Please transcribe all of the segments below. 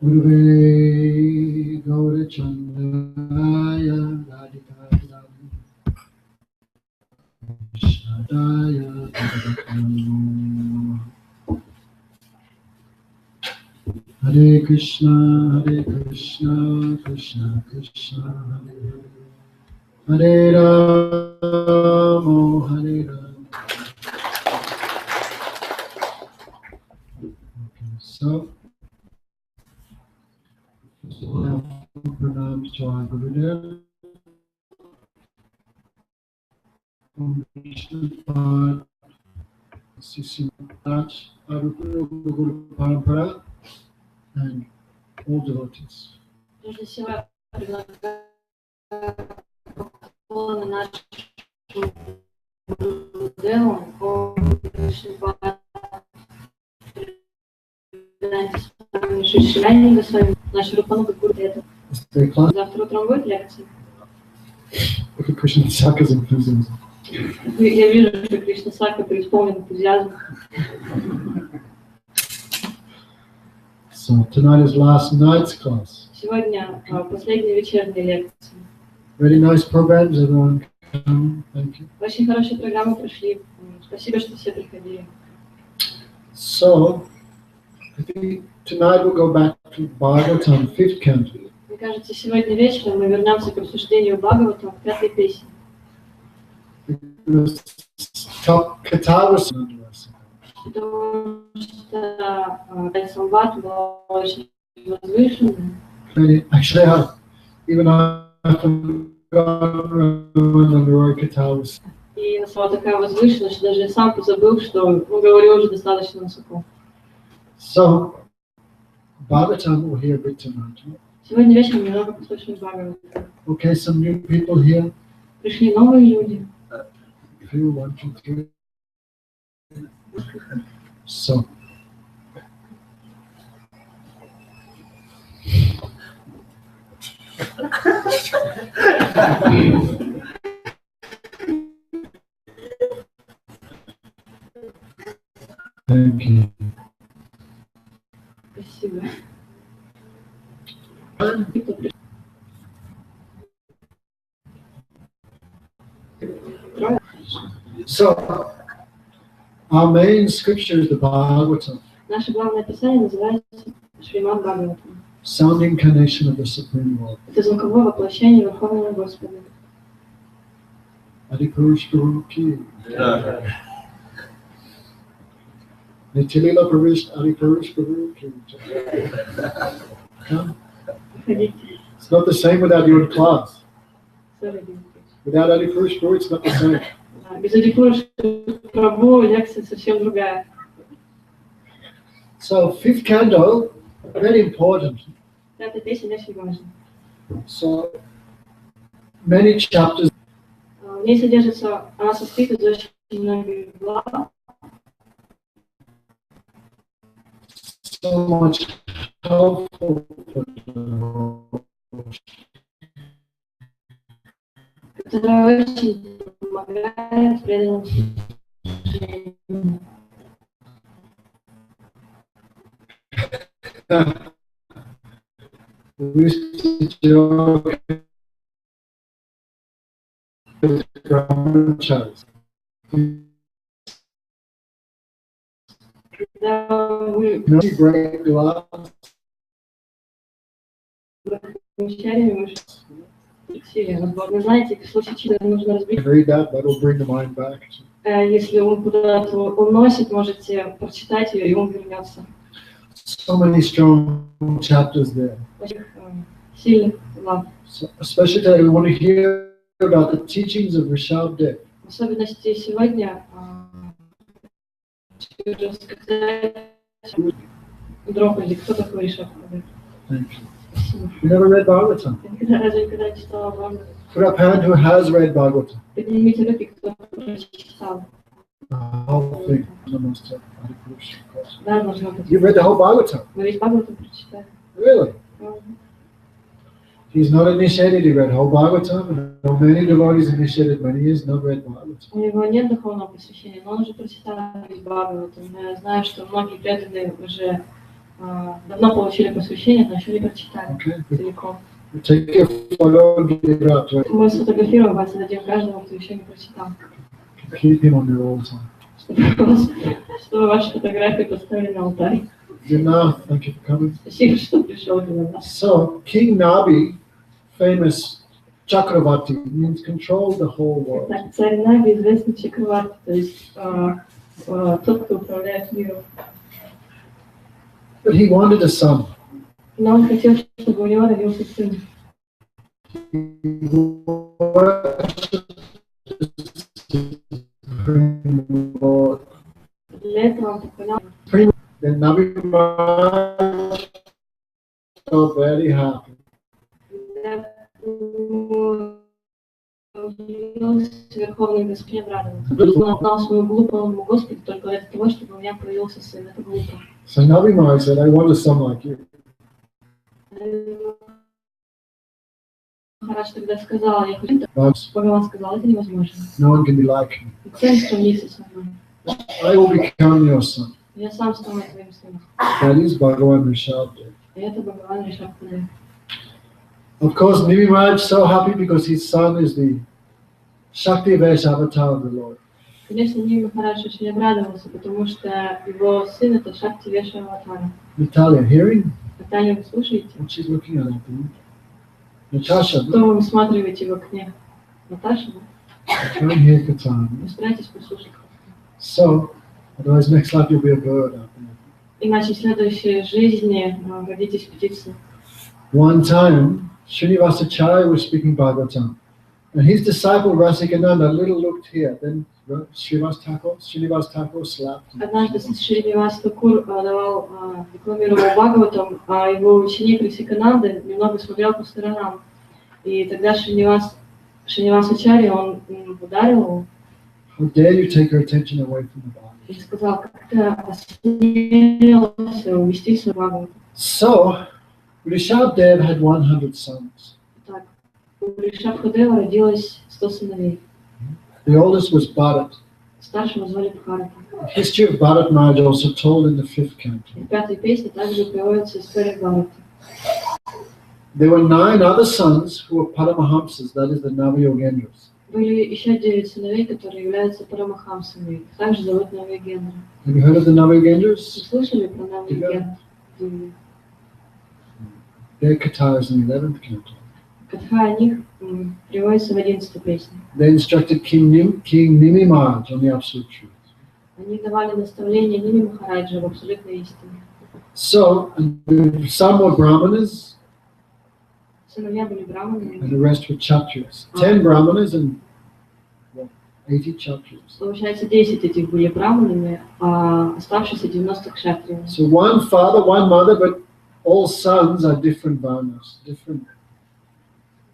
Urve Gaurachandaya Radhikaya Shadaya Bhagavatam Hare Krishna, Krishna Krishna, Hare Rama, Hare Rama. Okay, so now pranam to our Gurudev. Guru Parampara and all devotees. Прежде всего, я предлагаю поклоны нашему Гурудеву, Шишляне, наш Рупануга Гурудева. Завтра утром будет лекция? Krishna Saka's enthusiasm. Я вижу, что Кришна Сака преисполнен энтузиазмом. So tonight is last night's class. Сегодня последняя вечерняя лекция. Very nice programs, everyone. Thank you. Очень хорошие программы прошли. Спасибо, что все приходили. So, I think tonight we'll go back to Bhagavatam, 5th canto. Мне кажется, сегодня вечером мы вернемся к обсуждению Бхагаватам, 5-й песни. Потому что Самват была очень возвышенная. Actually, even И она была такая возвышенная, что даже я сам позабыл, что говорю уже достаточно высоко. So, Bhagavatam will hear a bit tonight. Сегодня вечером немного послушаем Бхагаватам. Okay, some new people here. Пришли новые люди. 2, 1, 2, 3. So. Thank you. Спасибо. So, our main scripture is the Bhagavatam. Наше главное писание называется Шримад Бхагаватам. Sound incarnation of the Supreme Lord. Это звуковое воплощение Верховного Господа. Adipurush Guru Ki. Nitilila Parish Adipurush Guru Ki. It's not the same without you in class. Without Adipurush Guru, it's not the same. Без Адипуруш Прабху лекция совсем другая. So, 5th canto, very important. Пятая песня очень важна. So, many chapters. В ней содержится, она состоит из очень многих глав. So much helpful. Которая очень помогает преданным служению. We used to joke with brahmacharis. Когда вы Break glass. Вы знаете, в случае чуда нужно разбить. Read that, that'll bring the mind back. Если он куда-то уносит, можете прочитать ее, и он вернется. So many strong chapters there. Очень сильных глав. So, especially today, we want to hear about the teachings of Rsabhadeva. В особенности сегодня рассказать Дропади, кто такой Rsabhadeva. Thank you. You never read Bhagavatam? Я никогда не читала Бхагаватам. Put up hand who has read Bhagavatam. Поднимите руки, кто прочитал. The whole thing. Да, можно быть. You've read the whole Bhagavatam? Мы весь Бхагаватам прочитали. Really? He's not initiated, he read whole Bhagavatam, and many devotees initiated many years not read Bhagavatam. У него нет духовного посвящения, но он уже прочитал весь Бхагаватам. Я знаю, что многие преданные уже давно получили посвящение, но еще не прочитали Okay? целиком. Take your photo and give it out to him. Мы сфотографируем вас и дадим каждому, кто еще не прочитал. Keep him on there all the time. Чтобы ваши фотографии поставили на алтарь. Dinah, thank you for coming. Спасибо, что пришел к нам. So, King Nabi, famous Chakravarti, means control the whole world. Так, царь Наби, известный Чакраварти, то есть тот, кто управляет миром. But he wanted a son. Но он хотел, чтобы у него родился сын. Для этого он понял. Then Nabi Maharaj felt very happy. Верховный Господин радовался. Он отдал свою глупому Господу только ради того, чтобы у меня появился сын. Это глупо. So Nabi Maharaj said, I want a son like you. Махарадж тогда сказал, я хочу, Бхагаван сказал, это невозможно. No one can be like him. Никто не сравнится со мной. I will become your son. Я сам стану твоим сыном. That is Bhagavan Rsabhadeva. И это Бхагаван Rsabhadeva. Of course, Nabi Maharaj is so happy because his son is the Shakti Vesh avatar of the Lord. Конечно, Наби Махарадж очень обрадовался, потому что его сын это Шакти Веша Аватара. Natalia, hearing? Наталья, вы слушаете? What she's looking at, I think. Natasha, Что вы усматриваете в окне? Наташа, I can't hear Katana. вы стараетесь послушать. So, otherwise next life you'll be a bird. Иначе в следующей жизни родитесь птицей. One time, Srinivasacharya was speaking Bhagavatam, and his disciple Rasikananda little looked here. Then Srinivas Thakur slapped him. Однажды Шринивас Такур рекламировал Бхагаватам, а его ученик Расикананда немного смотрел по сторонам. И тогда Шринивас Ачарья, он ударил его. How dare you take your attention away from the body? И сказал, как ты осмелился увести свой Бхагаватам. So, Rsabhadeva had 100 sons. Так, у Rsabhadeva родилось 100 сыновей. The oldest was Bharat. Старшего звали Бхарата. The history of Bharat Maharaj also told in the 5th canto. В пятой песне также приводится история Бхарата. There were 9 other sons who were Paramahamsas, that is the Navayogendras. Были еще 9 сыновей, которые являются Парамахамсами. Их также зовут Навигендра. Have you heard of the Вы Navayogendras? слышали про Навигендру? Their katha is in the 11th canto. Катха о них приводится в 11 песне. They instructed King Nimi Maharaj on the absolute truth. Они давали наставления Ними Махараджа в абсолютной истине. So, some were Brahmanas, Сыновья были браманами. and the rest were Kshatriyas. 10 Brahmanas and 80 Kshatriyas. Получается, 10 этих были браманами, а оставшиеся 90 кшатриями. So one father, one mother, but all sons are different varnas, different.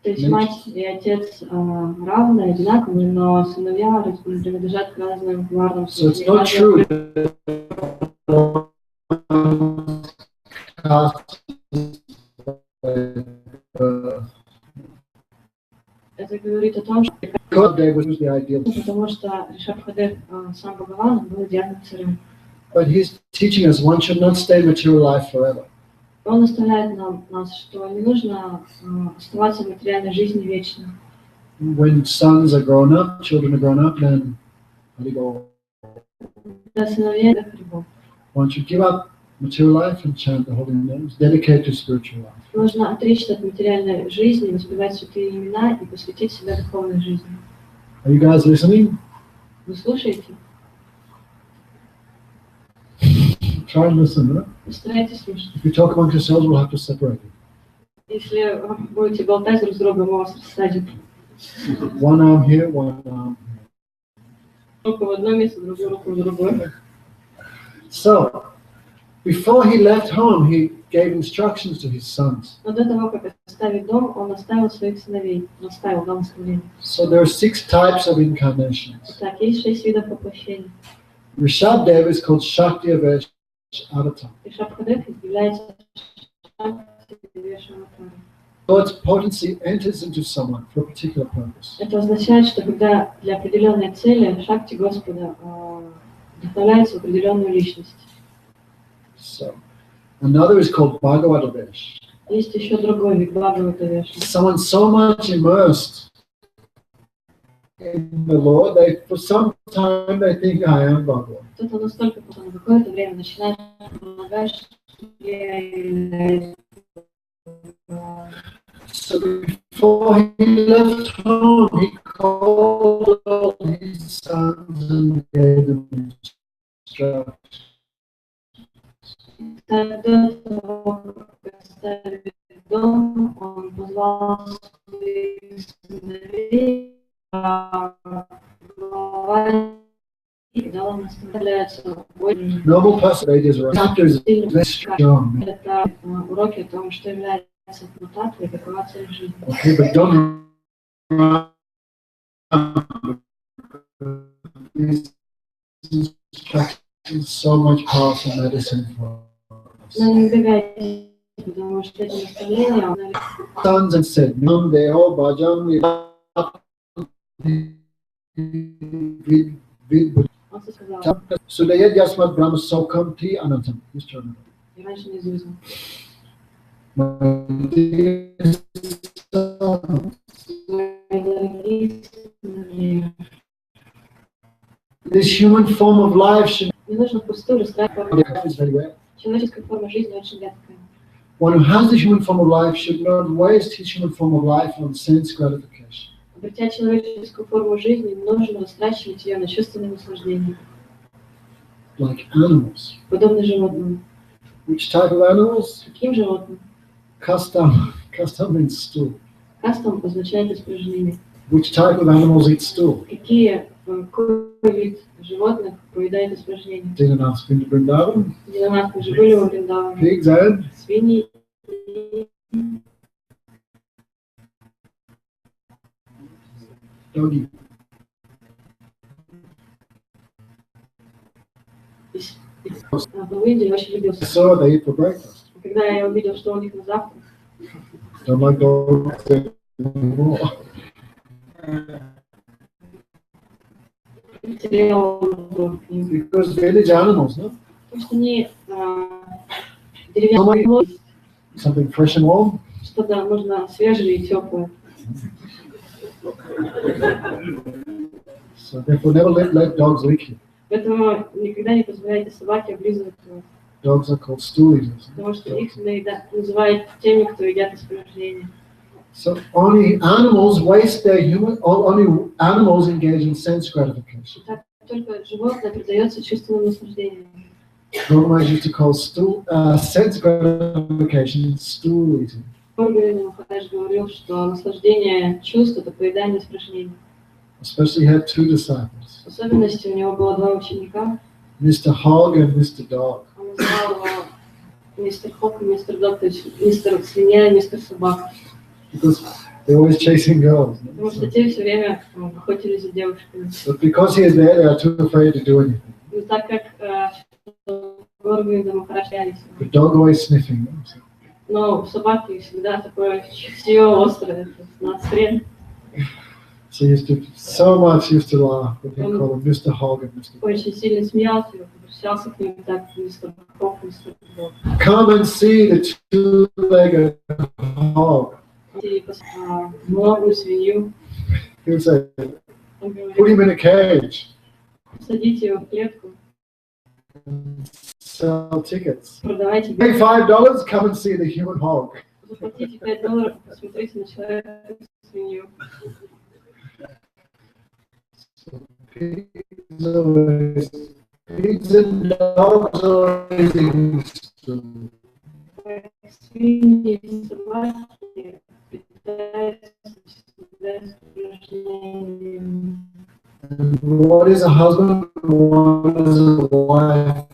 То есть мать и отец равны, одинаковые, но сыновья принадлежат к разным варнам. So it's not true. Это говорит о том, что потому что Ришабхадев сам Бхагаван был идеальным царем. But he's teaching us one should not stay in material life forever. Он наставляет нас, что не нужно оставаться в материальной жизни вечно. When sons are grown up, children are grown up, then Когда сыновья это Харибол. one should give up material life and chant the holy names, dedicate to spiritual life. Нужно отречься от материальной жизни, воспевать святые имена и посвятить себя духовной жизни. Are you guys listening? Вы слушаете? Try and listen, huh? Постарайтесь слушать. If you talk amongst yourselves, we'll have to separate you. Если будете болтать друг с другом, мы вас рассадим. One arm here, one arm here. Руку в одно место, другую руку в другое. So, before he left home, he gave instructions to his sons. Но до того, как оставить дом, он оставил своих сыновей. Он оставил дом наставления. So there are 6 types of incarnations. Так, есть 6 видов воплощений. Rsabhadeva is called Shakti Avesh Avatar. Rsabhadeva является Шакти Веша Аватаром. God's potency enters into someone for a particular purpose. Это означает, что когда для определенной цели Шакти Господа вдохновляется в определенную личность. So, Another is called Bhagavatavesh. Есть еще другой вид Бхагаватавеша. Someone so much immersed in the Lord, they for some time they think I am Bhagavan. Кто-то настолько потом на какое-то время начинает полагать, что я являюсь. So before he left home, he called all his sons and gave them instructions. До того, как оставить дом, он позвал своих сыновей, и дал им наставляться. Noble personages are chapters very strong. Это уроки о том, что является мутацией, какова цель жизни. Okay, but don't run. These instructions so much powerful medicine for us. Но не убегайте, потому что эти наставления Sons and said, Nam Deo Bhajam он сказал, Sudaya Jasmat Brahma Sokam Ti Anantam. я раньше не изучил. This human form of life should Не нужно впустую расстраиваться. very well. Человеческая форма жизни очень редкая. One who has the human form of life should not waste his human form of life on sense gratification. Обретя человеческую форму жизни, не нужно растрачивать ее на чувственные наслаждения, Like animals. подобно животным. Which type of animals? Каким животным? Custom. Custom means stool. Кастом означает испражнение. Which type of animals eat stool? Какой вид животных поедает испражнения? Dinanath's been to Vrindavan. Динамат, мы же были во Вриндаване. Pigs and Свиньи. doggy. В Индии очень любил. I saw they eat for breakfast. Когда я увидел, что у них на завтрак, Don't like dogs anymore. терял любовь к ним. Because village animals, no? Потому что они деревянные, Something fresh and warm. что-то нужно свежее и теплое. So therefore, never let dogs lick you. Поэтому никогда не позволяйте собаке облизывать вас. Dogs are called stool eaters. Потому что их называют теми, кто едят испражнения. So only animals waste their human. Only animals engage in sense gratification. Так только животное предается чувственным наслаждениям. Brahma used to call sense gratification stool eating. Горгорин Махарадж говорил, что наслаждение чувств – это поедание испражнений. Especially he had two disciples, В особенности у него было два ученика. Mr. Hog and Mr. Dog. Он называл его мистер Хок и мистер Дог, то есть мистер свинья и мистер собака. Because they're always chasing girls. Потому что те все время охотились за девушками. But because he is there, they are too afraid to do anything. Но так как Горгорин Махарадж боялись. The dog always sniffing. Но у собаки всегда такое чутье острое, на острее. So he so much used to laugh when he called him Mr. Hog and Mr. Dog. Очень сильно смеялся и обращался к ним так, мистер Хок, мистер Дог. Come and see the two-legged hog. И новую свинью. He would say, Он put говорит, him in a cage, садите его в клетку, sell tickets. продавайте Pay билеты. $5, come and see the human hog. Заплатите $5, посмотрите на человека свинью. Pigs and dogs are eating stool. Свиньи и собаки питаются всегда испражнениями. And what is a husband? What is a wife?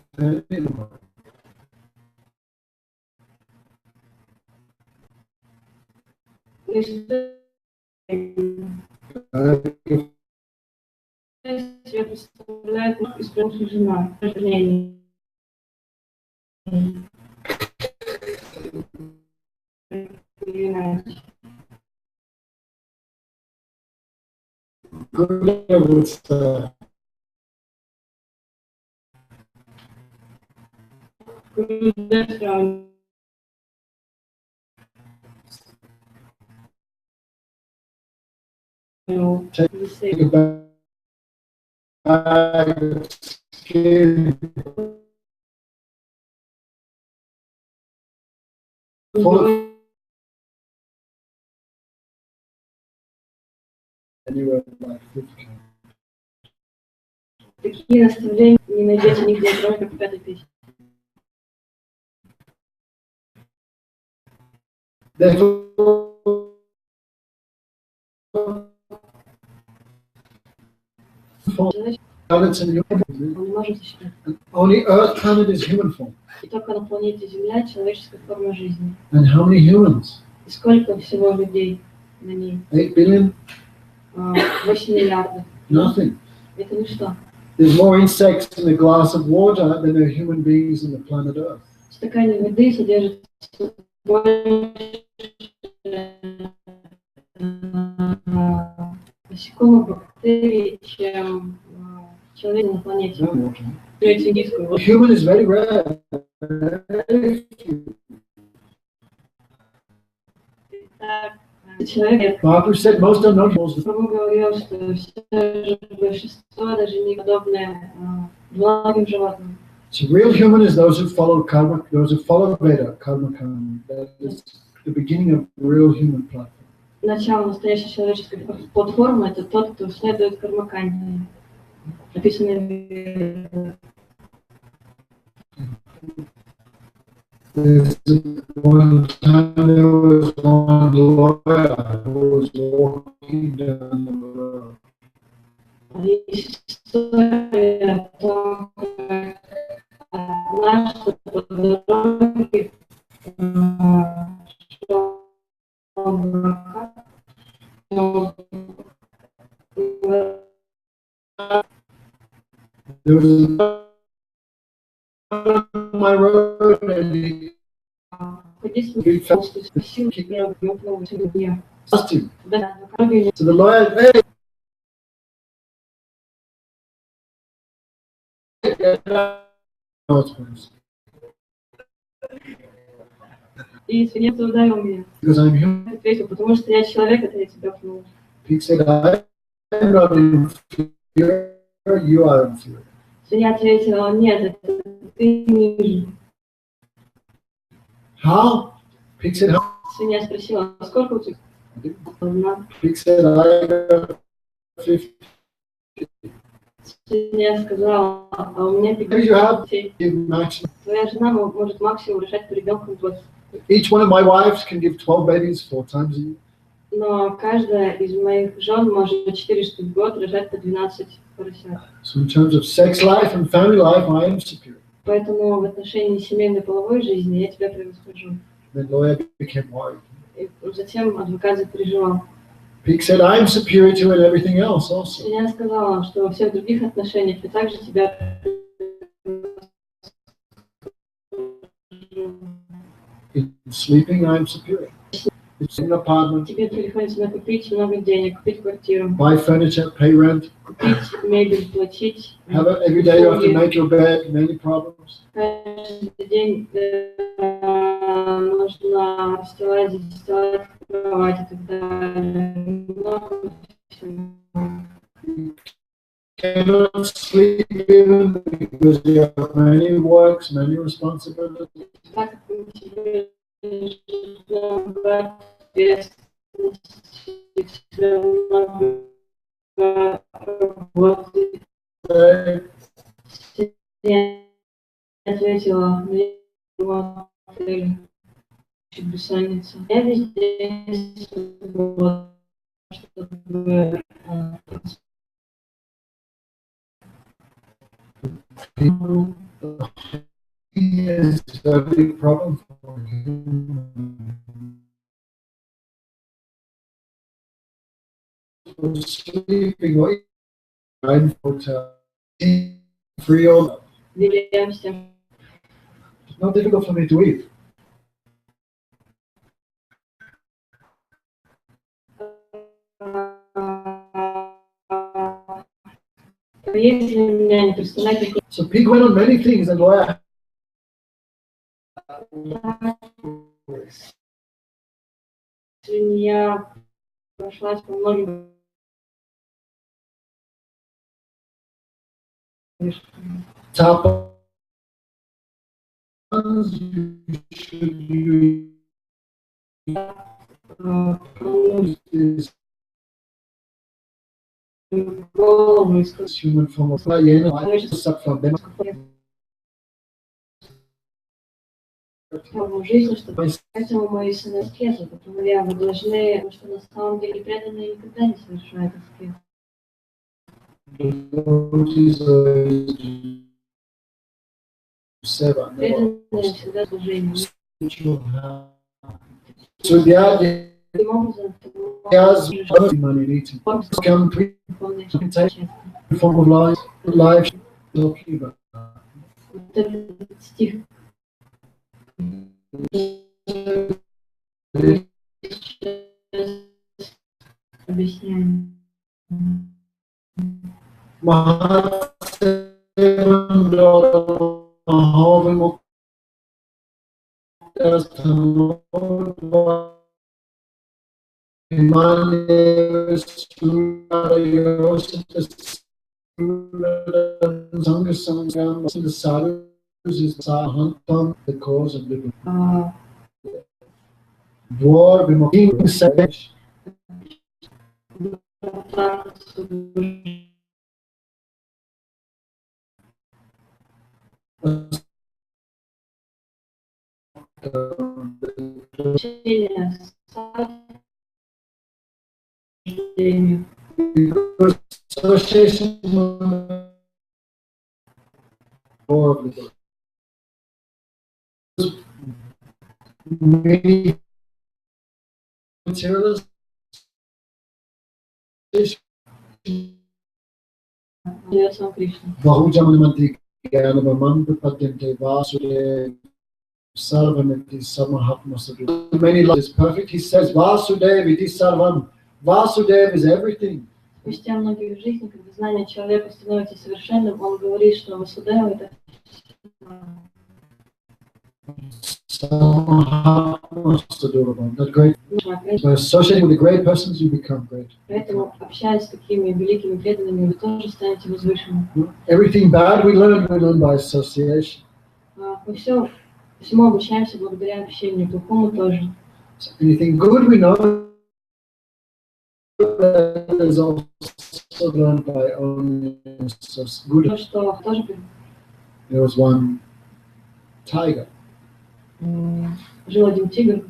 Себе представляет исправленная жена, сожаление. Take a bag of skin full of anywhere like 50. Такие наставления не найдете нигде, кроме как в этой песне. Therefore, planets and human, Он не может засчитать. only Earth planet is human form. И только на планете Земля человеческая форма жизни. And how many humans? И сколько всего людей на ней? 8 billion? 8 миллиардов. Nothing. Это ничто. There's more insects in a glass of water than there are human beings on the planet Earth. В стакане воды содержится больше насекомых, бактерий, чем человек на планете. Human is very rare. Человек, Babu said most are not animals. он говорил, что все большинство даже не подобны благим животным. So real human is those who follow karma, those who follow Veda, karma. That is the beginning of real human platform. Начало настоящей человеческой платформы – это тот, кто следует кармаканде, написанной One time there was one lawyer who was walking down the road. история о том, как однажды по дороге шел адвокат, There was on my road and he спросил тебя, asked him. да, на дороге So the lawyer, hey, и свинец ударил меня. because I'm human. Ответил, потому что я человек, это я тебя пнул. He said, I'm not inferior, you are inferior. Свинья ответила, нет, это ты ниже. How? Pig said, how? Свинья спросила, а сколько у тебя? Одна. Pig said, I got 50. Свинья сказала, а у меня Maybe you have 50. maximum. Твоя жена может максимум рожать по ребенку 20. Each one of my wives can give 12 babies 4 times a year. Но каждая из моих жен может 4 штуки в год рожать по 12 поросят. So in terms of sex life and family life, I am superior. Поэтому в отношении семейной половой жизни я тебя превосхожу. Then lawyer became worried. И затем адвокат запереживал. Pig said, I'm superior to in everything else also. Свинья сказала, что во всех других отношениях я также тебя In sleeping, I'm superior. It's an apartment, тебе приходится накопить много денег, купить квартиру, buy furniture, pay rent. купить мебель, платить. Every day you have to make your bed, many problems. Каждый день нужно расстилать, застилать кровать и так далее. Много всего. Cannot sleep even because you have many works, many responsibilities. Так как у тебя много ответственности, тебе много работы. Я ответила, на отеле, бессонница. Я весь день чтобы Is a big problem for him. Sleeping or eating hotel, free all. делимся. It's not difficult for me to eat. Если меня не представлять, So Pig went on many things, and lawyer Я прошлась по многим top ones you should use is голову и human form of life. в жизни, чтобы поэтому мои сыны аскезы, потому я вы должны, потому что на самом деле преданные никогда не совершают аскез. Преданные всегда служение. So Таким образом, form of life talking about. вот этот стих объясняем. The cause of living. War, being savage. Association war of the materialist Bahujamanamanti Gyanabamandu Padyante Vasudev Sarvaniti Samahatmasadu. Many lives is perfect. He says Vasudev iti Sarvam. Vasudev is everything. Спустя многие жизни, когда знание человека становится совершенным, он говорит, что Васудева это That great. By associating with the great persons, you become great. Поэтому, общаясь с такими великими преданными, вы тоже станете возвышенным. Everything bad we learn by association. Мы всему обучаемся благодаря общению, плохому тоже. So anything good we know is also learned by only good. То, что тоже There was one tiger. Жил один тигр.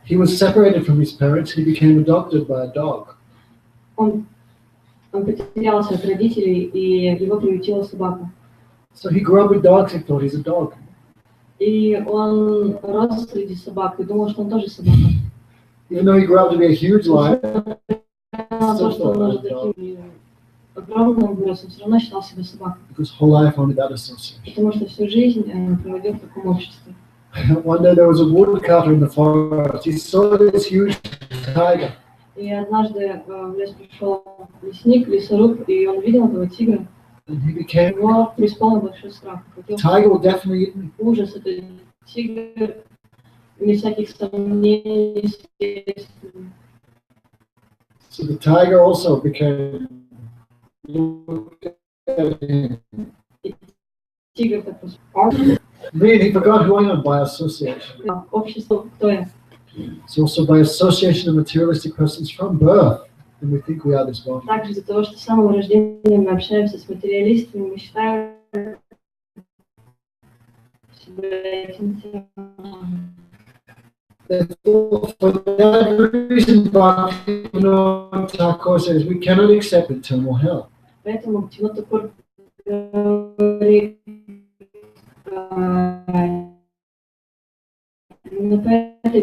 He was separated from his parents. He became adopted by a dog. Он потерялся от родителей, и его приютила собака. So he grew up with dogs and thought he's a dog. И он рос среди собак и думал, что он тоже собака. Even though he grew up to be a huge lion, То, что он уже таким огромным вырос, он все равно считал себя собакой. because whole life only that association. Потому что всю жизнь проводил в таком обществе. One day there was a woodcutter in the forest. He saw this huge tiger. И однажды в лес пришел лесник, лесоруб, и он видел этого тигра. And he became, Его преисполнил большой страх. tiger will definitely eat me. Ужас, это тигр, без всяких сомнений, естественно. So the tiger also became. Тигр такой. Really, he forgot who I am by association. Общество, кто я? It's also by association of materialistic persons from birth, and we think we are this body. Также из-за того, что с самого рождения мы общаемся с материалистами, мы считаем себя этим телом. For that reason, Thakur says we cannot accept eternal hell. Поэтому Бхактивinoda Тхакур говорит, именно по этой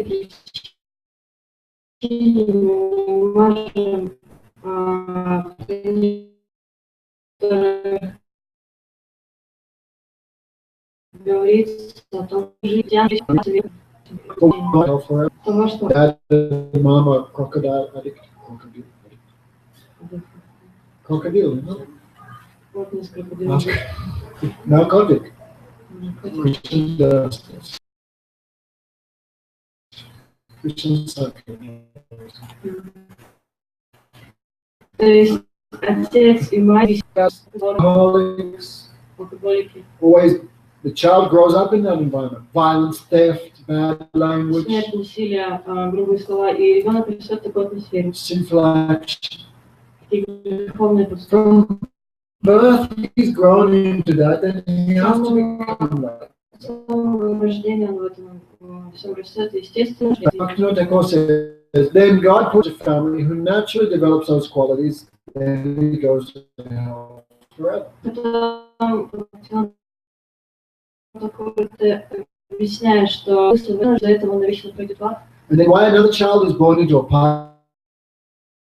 причине мы не можем говорить о том, что жизнь того, что Mama, crocodile addict. Crocodile, you know? вот несколько крокодилов. Narcotic. Christian does this. Christians are То есть отец и мать alcoholics. алкоголики. Always, the child grows up in that environment. Violence, theft, bad language, Смерть, насилие, грубые слова, и ребенок растет в такой атмосфере. sinful action. И греховные поступки. From birth, he's grown into that, and he has to become that. С самого рождения он в этом всем растет, естественно. Bhaktivinoda says, then God puts a family who naturally develops those qualities, and he goes to hell forever. Потом ты объясняешь, что из-за этого он навечно пройдет в ад. And then why another child is born into a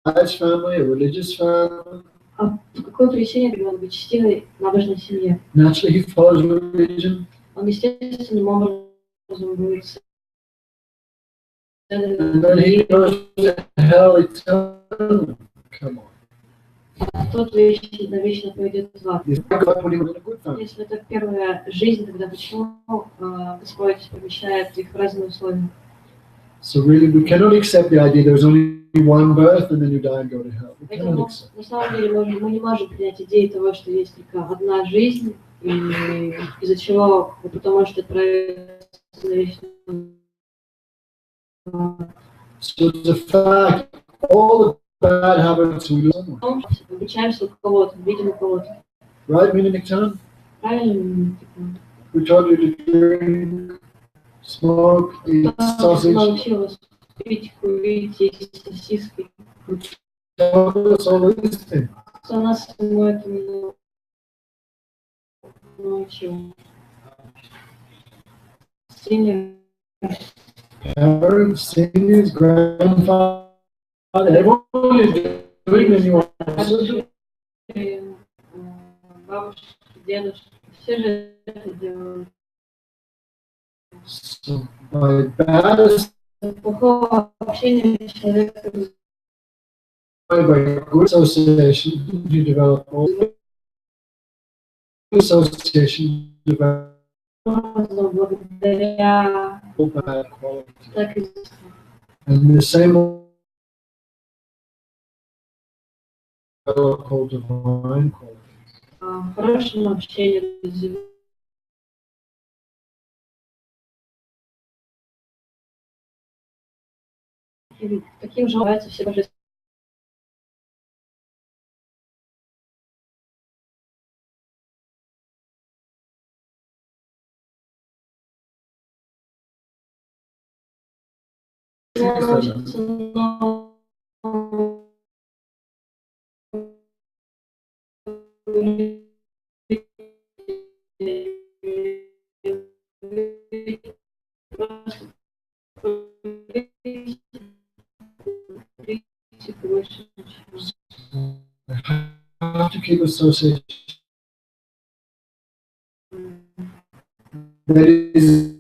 pious family, a religious family? А по какой причине ребенок быть чтивой, набожной семье? Naturally, he follows religion. Он естественным образом будет And then he goes to hell eternally. Come on. тот навечно пойдет в ад. Is God put him in a good family? Если это первая жизнь, тогда почему Господь помещает их в разные условия? So really, we cannot accept the idea there's only one birth and then you die and go to hell. We cannot Поэтому accept. на самом деле мы не можем принять идею того, что есть только одна жизнь, и из-за чего вы потом можете отправиться на вечную. So the fact, all the bad habits we do, Обучаемся у кого-то, видим у кого-то. right, Niktan? Правильно? We told you to drink, smoke, eat Кто sausage. научил вас пить, курить, есть сосиски? Told us all these things. Кто нас всему этому научил? Сильно. Parents, seniors, grandfather, everyone is doing and you also do. Бабушки, дедушки, все же это делают. So by bad Плохого общения человека by good association, you develop all association, develop благодаря all bad qualities. так и And the same called divine qualities. хорошему общению. Таким же являются все божественные. Have to keep association. That is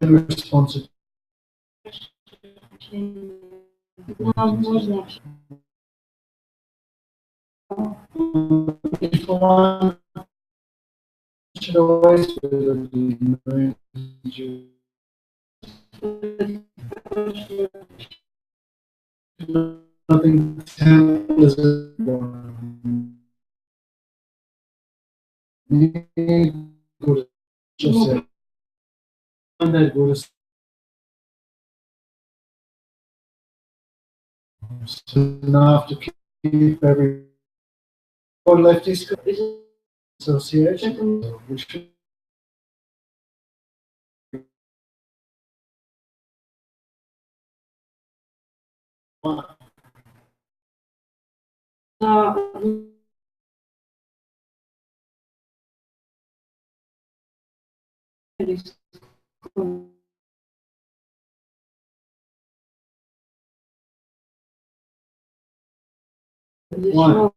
responsible. Можно Should always nothing is good. Just say, and that good. So now have to keep every left is association. We should One.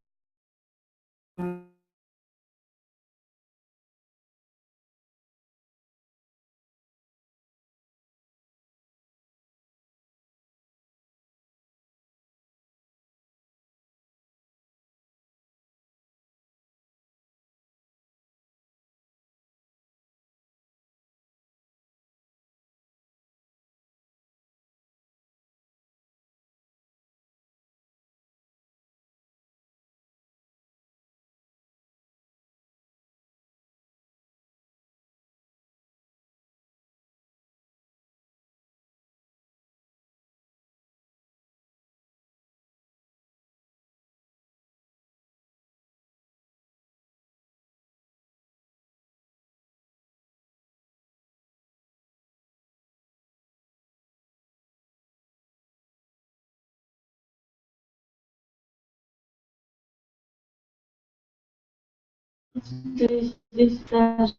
здесь даже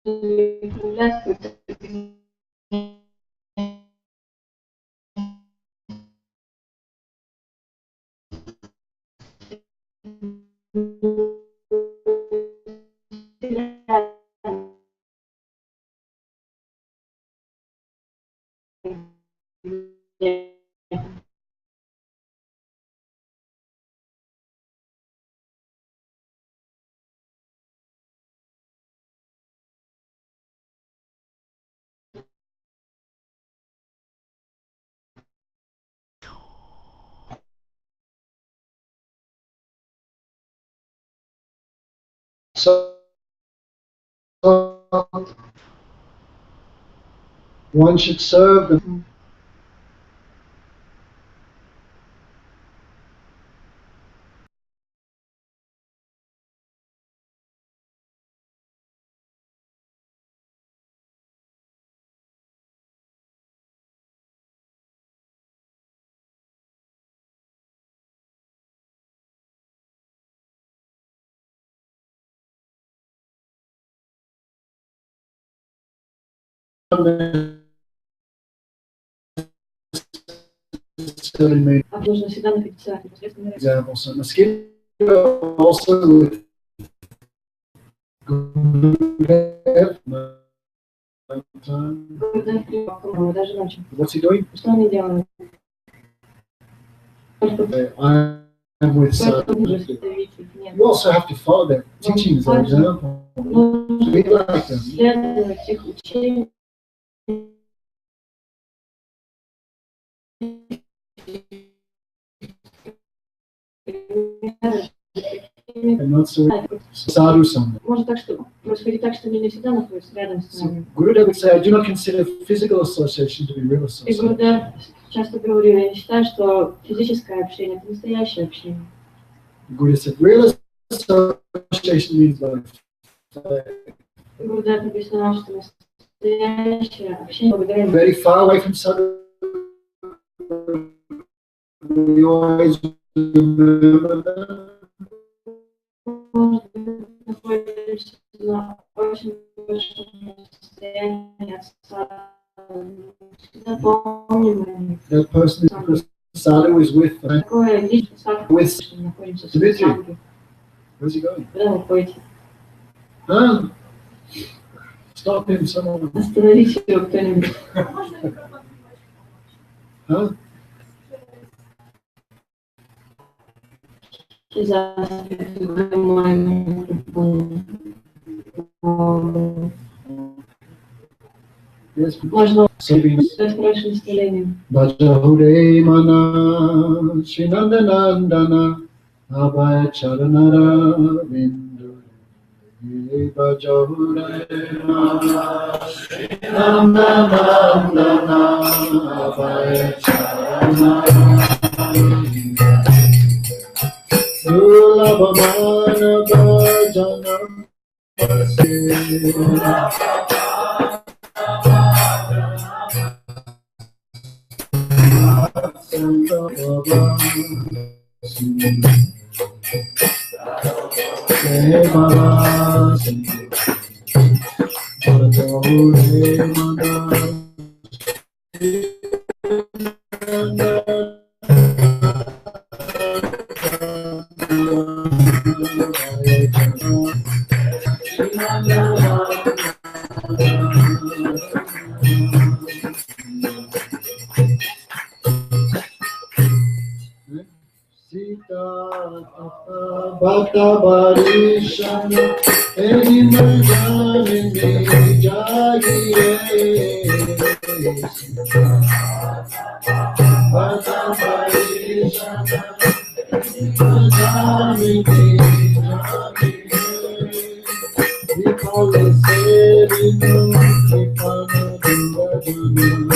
проявляется So one should serve the нужно всегда находиться непосредственно рядом. example. So mosquito also with Даже ночью. what's he doing? Что они делают? I'm with you also have to follow their teachings, their example. Be like them. Следовать их учениям. And not so sadhu sangha. Может так, что происходит так, что они не всегда находятся рядом с So нами. Gurudev would say, I do not consider physical association to be real И association. Гурудев часто говорил, я не считаю, что физическое общение – это настоящее общение. Gurudev said, real association means like Гурудев объяснял, что настоящее общение благодаря very far away from sadhu. We always remember that. находимся на очень большом расстоянии от стада. Всегда помним о них. That person is sadhu is with them. Такое личное сад, With что мы находимся в Дмитрий. санге. Where's he going? Куда вы ходите? Huh? Stop him, someone. Остановите его кто-нибудь. Huh? Мой микрофон. Yes. Можно Saving. дать хорошее настроение. Bhajahure mana Shinandanandana Abhaya Charanara Vindu Bhajahure mana Shinandanandana Abhaya Charanara Vindu Sulabhamana Bhajanam Pasena Bhakta Barishana Animal Jamini Jagiye Bhakta Barishana Animal Jamini Jagiye Vikala Serinu Vikala Dundadana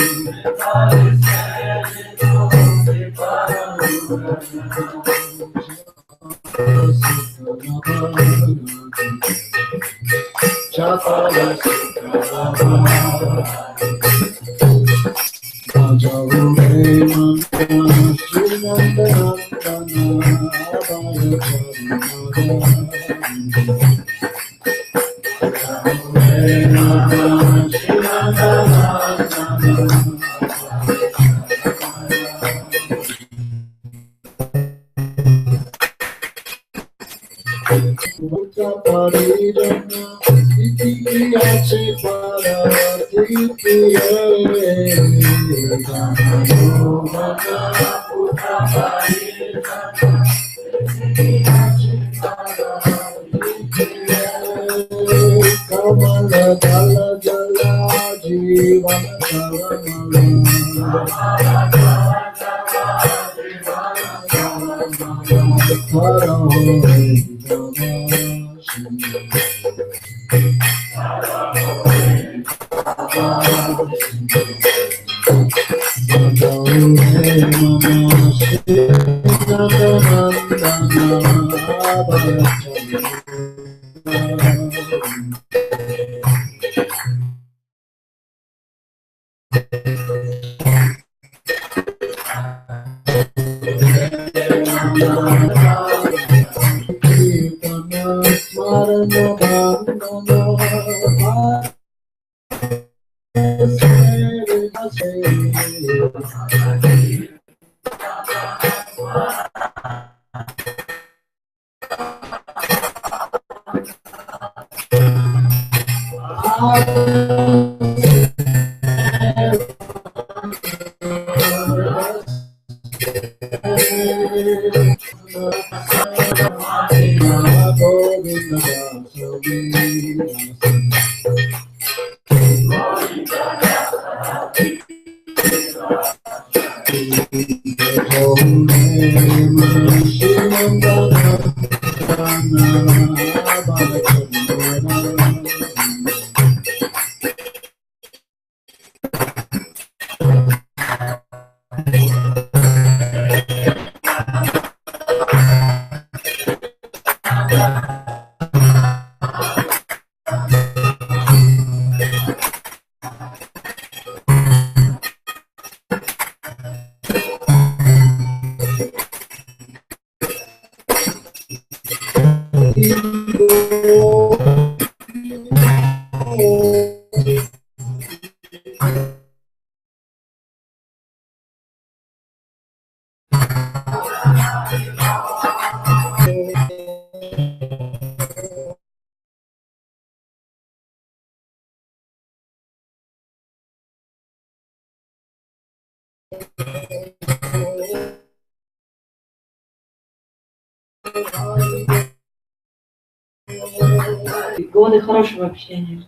Годы хорошего общения.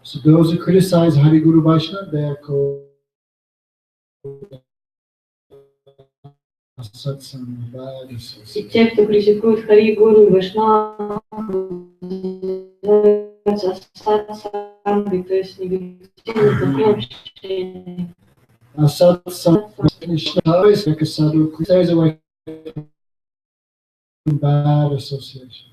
So those who criticize Hari Guru Vaishnava, they are called satsang, bad И association. те, кто критикует Хари Гуру и Вайшнава, называются сатсанги, то есть негативное плохое общение. A satsang is like a sadhu who stays away from bad association.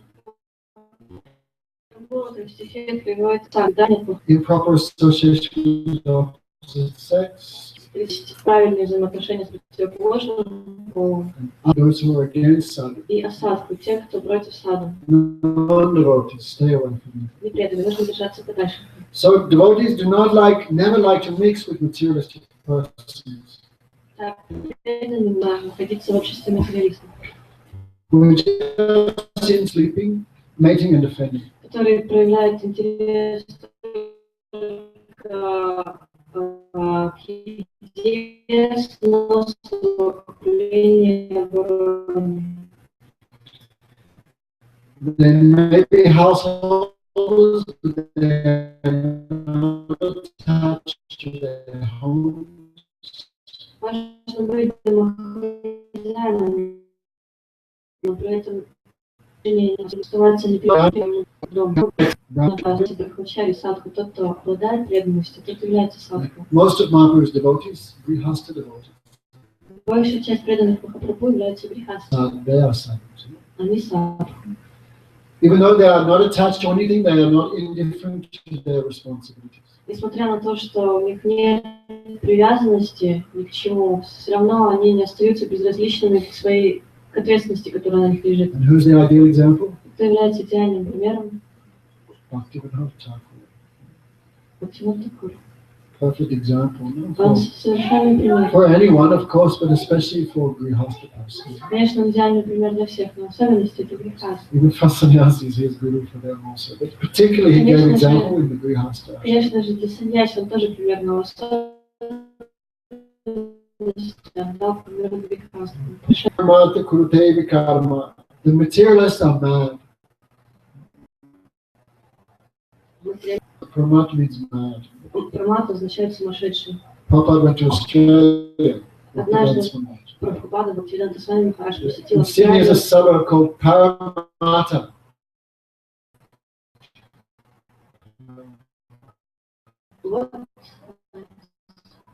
В стихе приводится так, да, нет Improper association with the opposite sex. правильные взаимоотношения с противоположным полом. And those who are against sadhu. И осадку, тех, кто против саду. Non-devotees, stay away from them. Не преданные, нужно держаться подальше. So devotees do not never like to mix with materialistic persons. Так, преданным нужно находиться в обществе материалистов, Who are just in sleeping, mating and defending. которые проявляют интерес к еде, сносу, куплению, обороне. They may be householders, but they are not attached to their homes. Важно быть домохозяином, но при этом не оставаться неприятным домом. Наказывать брахмачари садху, тот, кто обладает преданностью, тот является садху. Most of Mahaprabhu's devotees, grihasta devotees, Большая часть преданных Махапрабху являются грихастами. they are sadhus. Они садху. Even though they are not attached to anything, they are not indifferent to their responsibilities. Несмотря на то, что у них нет привязанности ни к чему, все равно они не остаются безразличными к ответственности, которая на них лежит. And who's the ideal example? Кто является идеальным примером? Bhaktivinoda Thakur. Бхактивинода Тхакур. perfect example, no? Он совершенный пример. For anyone, of course, but especially for grihastha persons. Конечно, он идеальный пример для всех, но в особенности это грехастха. Even for sannyasis, he is guru for them also. But particularly, he gave example in the grihastha. Конечно же, для саньяси он тоже пример, но особенности он дал пример грехастха. Karma kurute karma. The materialists are mad. Pramat means mad. Прамат означает сумасшедший. Prabhupada went to Australia. Однажды Прабхупада Бхактивиданта Свами Махарадж посетил In Sydney is a Австралию. suburb called Parramatta.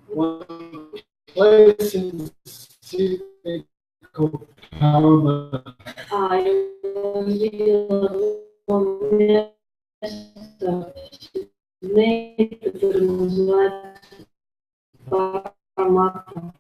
One place in Sydney called Parramatta. Я увидела место в Сиднее, которое называется Парраматта.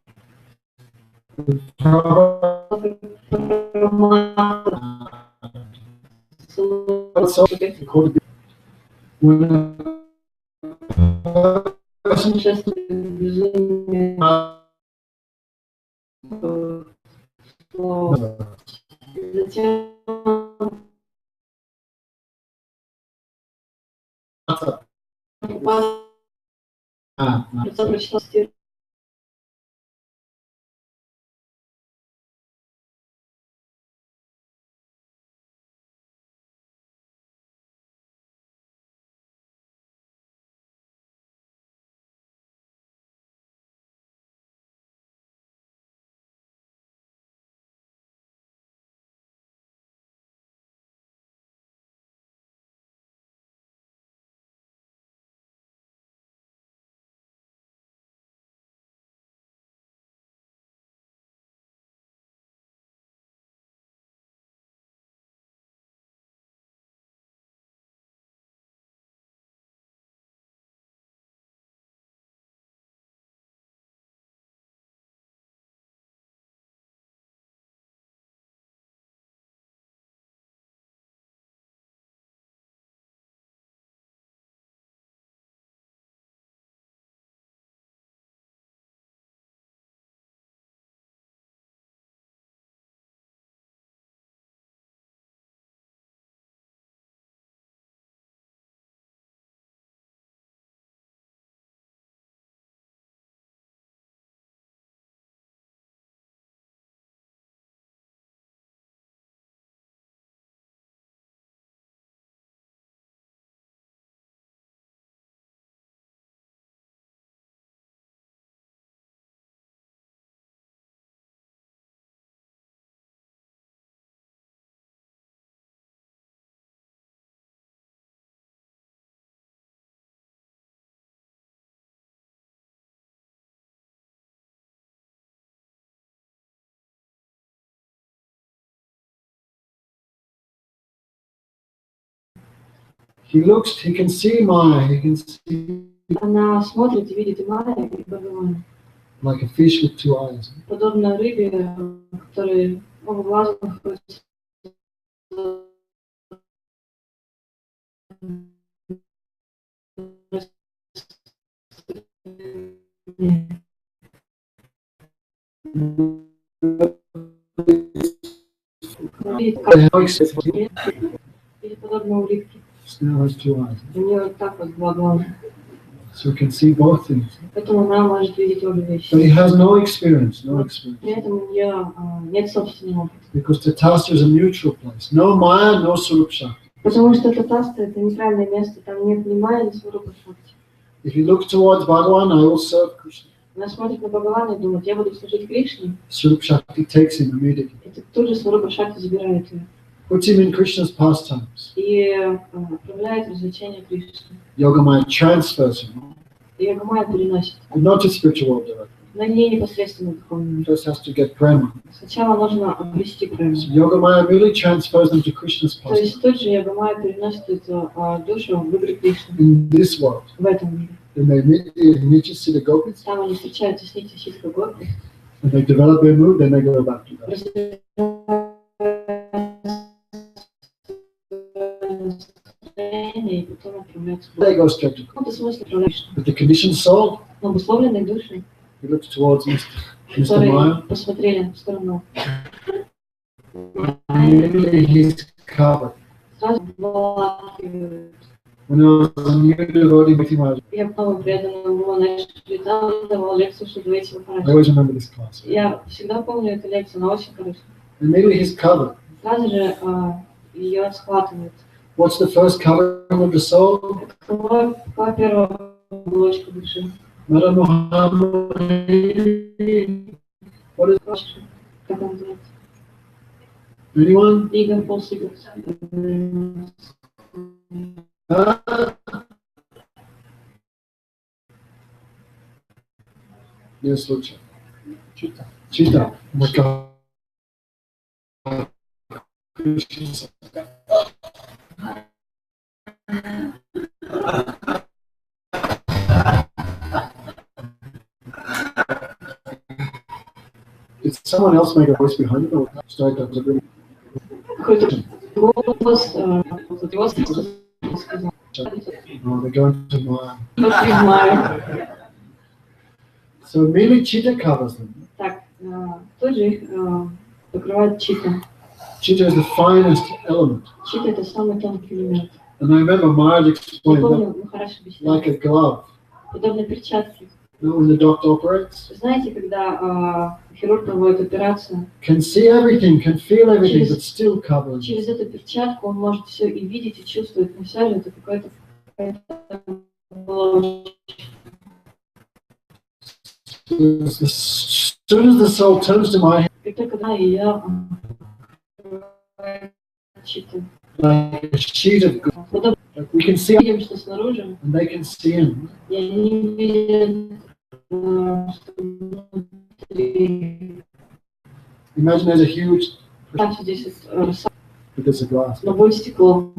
He looks, he can see Maya, he can see Она смотрит и видит и Майя, и Бхагавана. like a fish with two eyes. Подобно рыбе, которой оба глаза находятся. Или подобно улитке. Snail has two eyes. У нее вот так вот два глаза. So he can see both things. Поэтому она может видеть обе вещи. But he has no experience, no При experience. этом у нее нет собственного опыта. Because Tatastha is a neutral place. No Maya, no Swarup Shakti. Потому что Татаста — это нейтральное место, там нет ни Майя, ни Сварупа Шакти. If you look towards Bhagavan, I will serve Krishna. Она смотрит на Бхагавана и думает, я буду служить Кришне. Swarup Shakti takes him immediately. И тут же Сварупа Шакти забирает ее. Puts him in Krishna's pastimes. И отправляет развлечения Кришны. Yogamaya transfers him. И Йогамайя переносит. But not to spiritual world directly. Но не непосредственно в духовном мире. First has to get prema. Сначала нужно обрести прему. So Yogamaya really transfers them to Krishna's То есть pastimes. тут же Йогамайя переносит эту душу в игры Кришны. In this world. В этом мире. When they meet the Nitya Gopis, Там они встречаются с Нитьей Ситхой Гопи. when they develop their mood, then they go back to that. И потом отправляются. They go straight to Ну, в смысле отправляешься. But the conditioned soul, Но обусловленные души, he looks towards Mr. которые Maya. посмотрели в сторону, Immediately he's covered. сразу обволакивают. When I was a new devotee meeting Maharaj, Я много преданного было, нашли там, давал лекцию, что двоите I выходить. always remember this class. Я всегда помню эту лекцию, она очень хорошая. Immediately he's covered. Сразу же ее схватывают. What's the first covering of the soul? Какова первая оболочка души? Madam Muhammad. What is Как он называется? anyone? Лига полсигов. Не случай. Чита. Чита. Did someone else make a voice behind it or start that? Какой-то голос, его сказал. No, they're going to my. Понимаю. So immediately Chitta covers them. Так, тут же их покрывает чита. Chitta is the finest element. Чита это самый тонкий элемент. And I remember Maharaj Я explained that помню, Махараш объяснял, like a glove. подобно перчатке. You know, when the doctor operates, Знаете, когда хирург проводит операцию, can see everything, can feel everything, but still covered. через эту перчатку он может все и видеть, и чувствовать, но все же это какая-то As soon as the soul turns to my hand, и только да, и я читаю. like a sheet of gold, Подобно like we can see, видим, что снаружи, and they can see him. и они видят, что внутри. Imagine there's a huge, Так, здесь Rsabhadeva, but there's a glass. но будет стекло.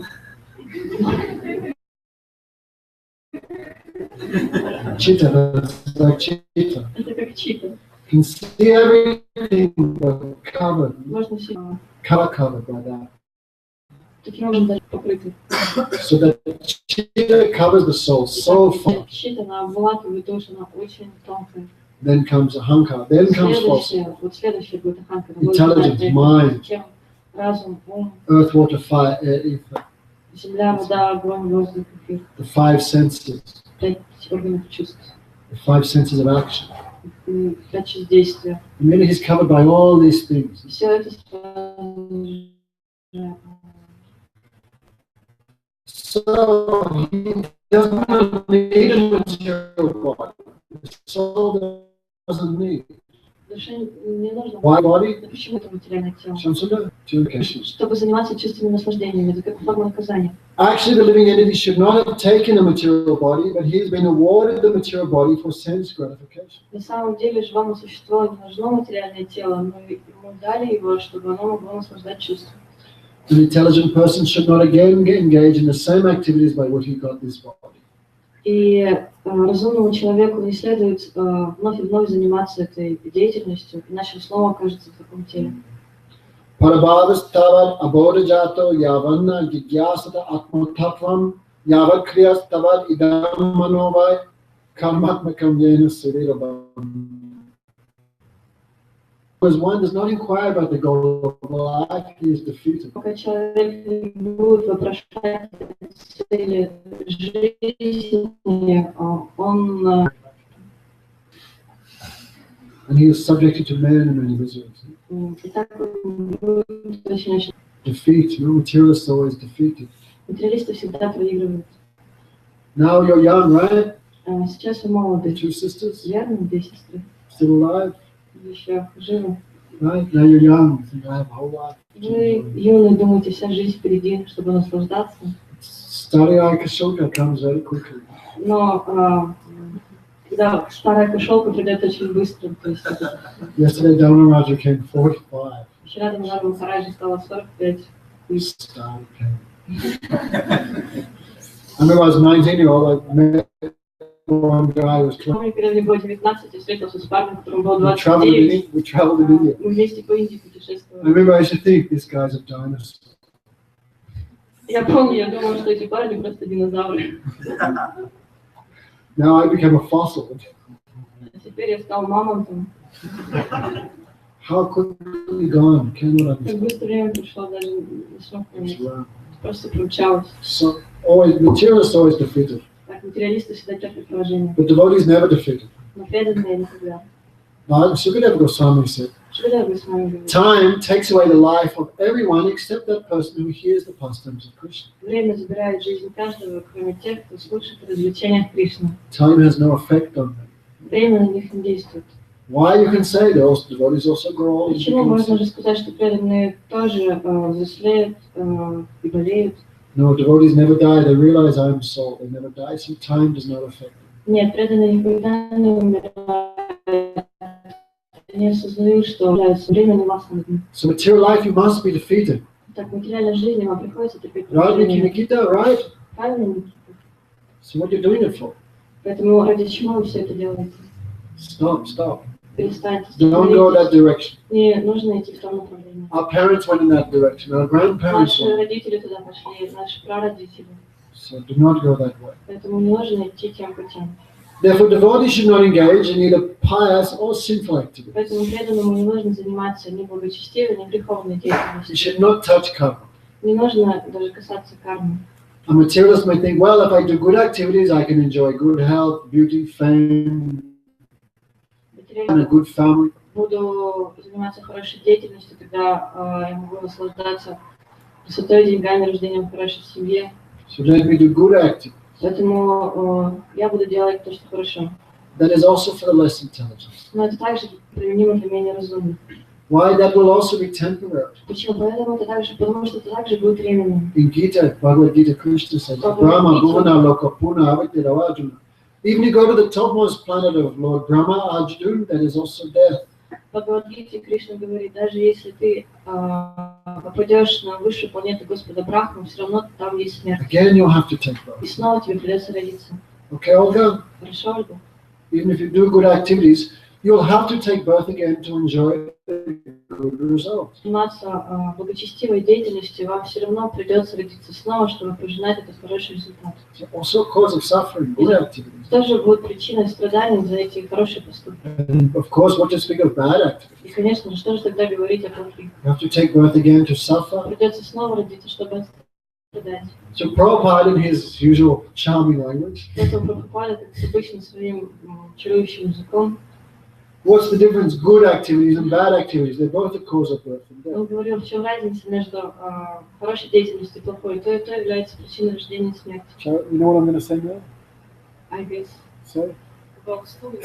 Chitta, that's like chitta. Это как чита. Can see everything, but covered, Можно все covered by that. таким образом даже покрыты. So that chitta covers the soul so far. Чита, она обволакивает душу, она очень тонкая. Then comes ahankara, then comes falsehood. Следующее будет аханка. Intelligence, mind. Чем разум, ум, Earth, water, fire, air, ether. земля, вода, огонь, воздух, эфир. The five senses. 5 органов чувств. The five senses of action. 5 чувств действия. And then he's covered by all these things. Все это So he doesn't need a material body. The soul doesn't need. душе не нужно. Why body? Почему это материальное тело? Чтобы заниматься чувственными наслаждениями, это как форма наказания. Actually, the living entity should not have taken a material body, but he's been awarded the material body for sense gratification. На самом деле живому существу не нужно материальное тело, но ему дали его, чтобы оно могло наслаждать чувством. An intelligent person should not again engage in the same activities by which he got this body. И разумному человеку не следует вновь и вновь заниматься этой деятельностью, иначе он снова окажется в таком теле. Parabhavastavat abodhajato yavanna jigyasata atmatattvam yavat kriyastavat idam manovai karmatmakam yena sarirabham. Because one does not inquire about the goal of life, he is defeated. Пока человек не будет вопрошать цели жизни, он And he is subjected to many, many miseries. и так будет очень Defeat, no materialist always defeated. материалисты всегда проигрывают. Now you're young, right? Сейчас вы молоды. 2 sisters, Верно, 2 сестры. still alive, Еще живы. right? Now you're young, you think I have a whole life. Вы юные, думаете, вся жизнь впереди, чтобы наслаждаться. Starry-eyed Kashoka comes very quickly. Но когда старая кошелка придет очень быстро, то есть Yesterday, Dhamma came 45. вчера Дамараджа Махараджи стало 45. Starry came. I remember I was 19-year-old, I met one guy who was 20. Помню, когда мне было 19, я встретился с парнем, которому было We traveled 29. in India. Мы вместе по Индии I путешествовали. remember I used to think this guy's a dinosaur. Я помню, я думала, что эти парни просто динозавры. Now I became a fossil. А теперь я стал мамонтом. How quickly gone? Cannot Как understand. быстро время пришло, даже не смог It's понять. around. Просто промчалось. So always materialists always defeated, Так, материалисты всегда терпят поражение. but devotees never defeated. Но преданные никогда. But Sukadeva Goswami said, Что вы с вами говорите? time takes away the life of everyone except that person who hears the pastimes of Krishna. Время забирает жизнь каждого, кроме тех, кто слушает о развлечениях Кришны. Time has no effect on them. Время на них не действует. Why you can say those devotees also grow old and Почему become можно sick? же сказать, что преданные тоже взрослеют и болеют? No, devotees never die. They realize I am soul. They never die, so time does not affect them. Нет, преданные никогда не умирают. Они осознают, что время не властно над ним. So material life, you must be defeated. Так, материальной жизни вам приходится терпеть Right, поражение. Nikita, right? Правильно, Никита? So what you're doing it for? Поэтому ради чего вы все это делаете? Stop. Перестаньте. Don't go that direction. Не нужно идти в том направлении. Our parents went in that direction. Our grandparents Наши went. родители туда пошли, наши прародители. So do not go that way. Поэтому не нужно идти тем путем. Therefore, devotees should not engage in either pious or sinful activities. Поэтому преданному не нужно заниматься ни благочестивой, ни греховной You деятельностью. should not touch karma. Не нужно даже касаться кармы. A materialist may think, well, if I do good activities, I can enjoy good health, beauty, fame, and a good family. Буду заниматься хорошей деятельностью, тогда я могу наслаждаться красотой, деньгами, рождением в хорошей семье. So let me do good activities. Поэтому я буду делать то, что хорошо. That is also for the less intelligent. Но это также применимо для менее разумных. Why? That will also be temporary. Почему? Поэтому это также, потому что это также будет временным. In Gita, Bhagavad Gita, Krishna says, Brahma, Bhuvana, Loka, Puna, Avittira, Arjuna. Even you go to the topmost planet of Lord Brahma, Arjuna, that is also death. В Бхагавад-гите Кришна говорит, даже если ты попадешь на высшую планету Господа Брахмы, все равно там есть смерть. Again, you'll have to take birth. И снова тебе придется родиться. Okay, Olga? Хорошо, Ольга? Even if you do good activities, you'll have to take birth again to enjoy good results. Заниматься благочестивой деятельностью, вам все равно придется родиться снова, чтобы пожинать этот хороший результат. It's also a cause of suffering, good activities. Тоже будет причиной страданий за эти хорошие поступки. And of course, what to speak of bad activities? И, конечно же, что же тогда говорить о плохих? You have to take birth again to suffer. Придется снова родиться, чтобы страдать. So Prabhupada, in his usual charming language, Поэтому Прабхупада, как с обычным своим чарующим языком, what's the difference? Good activities and bad activities. They're both the cause of birth and death. он говорил, в чем разница между хорошей деятельностью и плохой. То является причиной рождения и смерти. So, you know what I'm going to say now? I guess. So, About story.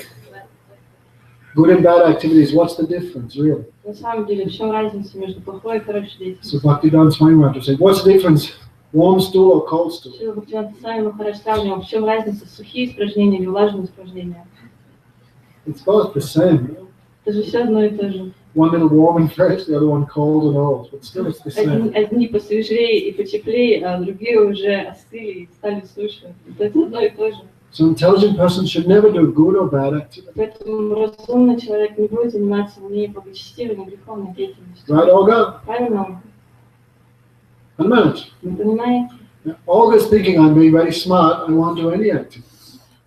good and bad activities, what's the difference, really? На самом деле, в чем разница между плохой и хорошей So деятельностью? Bhaktivedanta Swami Maharaj said, what's the difference? Warm stool or cold stool? Шрила Бхактивинода Свами Махарадж сравнивал, в чем разница, сухие испражнения или влажные испражнения. It's both the same. You know? Это же все одно и то же. One little warm and fresh, the other one cold and old, but still it's the same. Одни посвежее и потеплее, а другие уже остыли и стали суше. Это одно и то же. So intelligent persons should never do good or bad activities. Поэтому разумный человек не будет заниматься ни благочестивой, ни греховной деятельностью. Right, Olga? Правильно? One minute. Вы понимаете? Now, Olga's thinking I'm being very smart, I won't do any activity.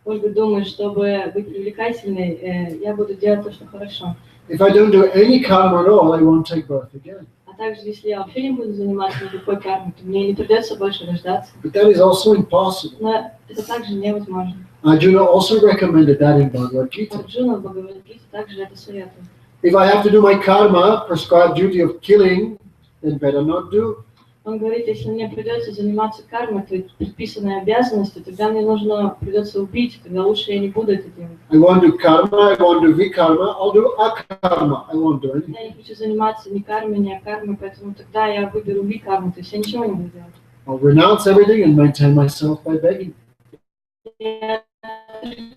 Ольга думает, чтобы быть привлекательной, я буду делать то, что хорошо. If I don't do any karma at all, I won't take birth again. А также, если я вообще не буду заниматься никакой кармой, то мне не придется больше рождаться. But that is also impossible. Но это также невозможно. Arjuna also recommended that in Bhagavad Gita. Арджуна в Бхагавад-гите также это советует. If I have to do my karma, prescribed duty of killing, then better not do. Он говорит, если мне придется заниматься кармой, то есть предписанной обязанностью, тогда мне придется убить, тогда лучше я не буду это делать. I want to do karma, I want to do vikarma, I'll do akarma, I won't do anything. Я не хочу заниматься ни кармой, ни акармой, поэтому тогда я выберу викарму, то есть я ничего не буду делать. I'll renounce everything and maintain myself by begging. Я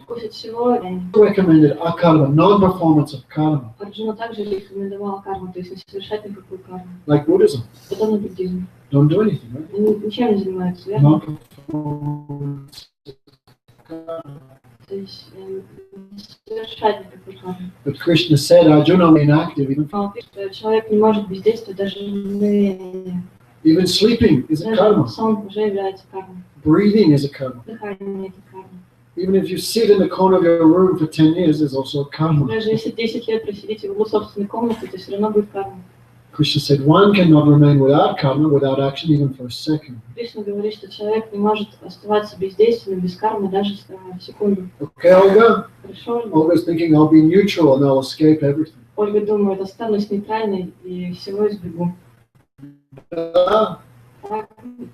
от всего. Recommended akarma, non-performance of karma, Арджуна также рекомендовала карму, то есть не совершать никакую карму. like Buddhism. Подобно буддизму. Don't do anything, right? Они ничем не занимаются, верно? Non-performance of karma. То есть не совершать никакую карму. But Krishna said, Arjuna, remain active even. Он пишет, что человек не может бездействовать даже в мгновение. Even sleeping is a Даже karma. сон уже является кармой. Breathing is a karma. Дыхание – это карма. Even if you sit in the corner of your room for 10 years, is also a karma. Даже если 10 лет просидите в углу собственной комнаты, это все равно будет карма. Krishna said one cannot remain without karma, without action, even for a second. Кришна говорит, что человек не может оставаться бездейственным, без кармы даже секунду. Okay, Olga? Хорошо? Olga's thinking I'll be neutral and I'll escape everything. Ольга думает, останусь нейтральной и всего избегу. Ah, Так,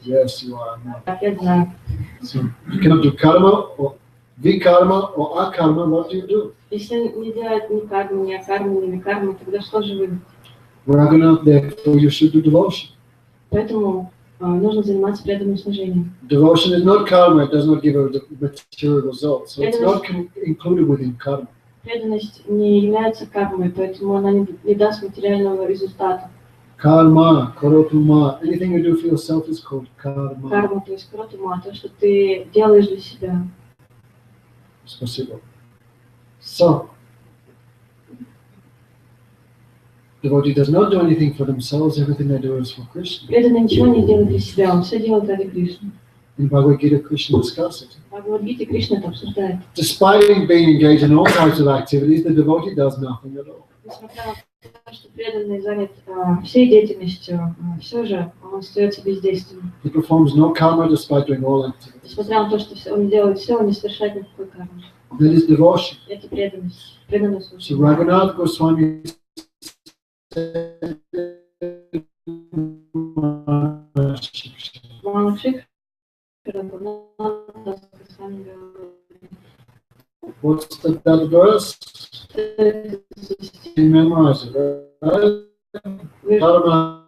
yes, you are. так, я знаю. So you cannot do karma or vikarma or akarma. What do? Если не делать ни карму, ни акарму, ни викарму, тогда что же вы? Raghunath, therefore you should do devotion. Поэтому нужно заниматься преданным служением. Devotion is not karma, it does not give a material result. So it's not included within karma. Преданность не является кармой, поэтому она не даст материального результата. Karma, karotuma, anything you do for yourself is called karma. Карма, то есть кротума, то, что ты делаешь для себя. Спасибо. So, devotee does not do anything for themselves, everything they do is for Krishna. Преданный ничего не делает для себя, он все делает ради Кришны. In Bhagavad Gita, Krishna discusses it. В Бхагавад-гите Кришна это обсуждает. Despite being engaged in all types of activities, the devotee does nothing at all. Несмотря на то, что преданный занят всей деятельностью, все же он остается бездейственным. He performs no karma despite doing all activities. Несмотря на то, что он делает все, он не совершает никакой кармы. That is devotion. Это преданность, преданное So служение. Raghunath Goswami Мамашик, what's that verse? You memorize it, right? Dharma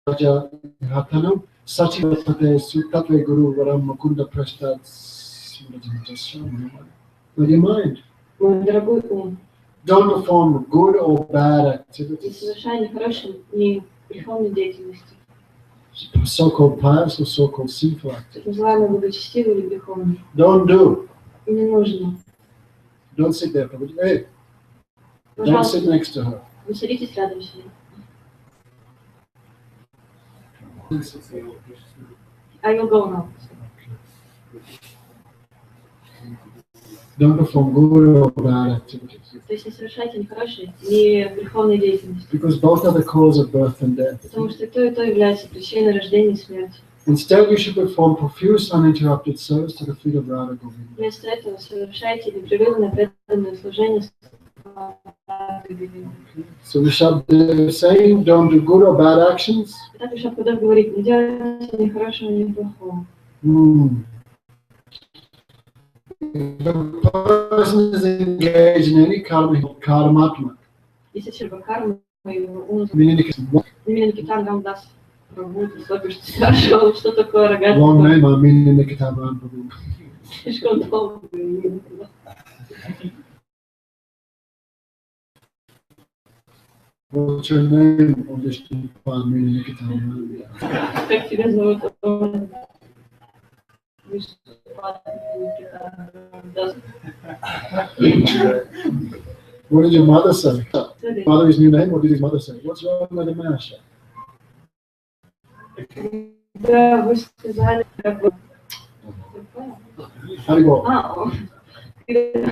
Raja Hatanu Sachivatate Sutatve Guru Varam Mukunda Prashtad Smrajam. With your mind. Мой дорогой ум, Don't perform good or bad не activities, совершай ни хорошей, ни греховной деятельности. so-called pious or so-called sinful activities. Так называемый благочестивый или греховный. Don't do. Не нужно. Don't sit there. Hey, don't Пожалуйста, sit next to her. не садитесь рядом с ней. I will go now. Don't perform good or bad activities, То есть не совершайте ни хорошей, ни греховной деятельности. because both are the cause of birth and death. Потому что и то является причиной рождения и смерти. Instead, you should perform profuse, uninterrupted service to the feet of Radha Govinda. Вместо этого совершайте непрерывное преданное служение. So Rsabhadeva is saying, don't do good or bad actions. Итак, Rsabhadeva говорит, не делайте ни хорошего, ни плохого. If a person is engaged in any karma, he's karmatma. Если человек карма, его ум Meaning, именно Никитан нам даст Прабху, что хорошо, что такое рогатый. long name, I mean in Nikitavan Prabhu. Слишком долго. What's your name? Oh, this I mean in Nikitavan. Как тебя зовут? What did your mother say? Mother's new name, what did his mother say? What's wrong with the Masha? Да, вы сказали, как бы... Haribol. Когда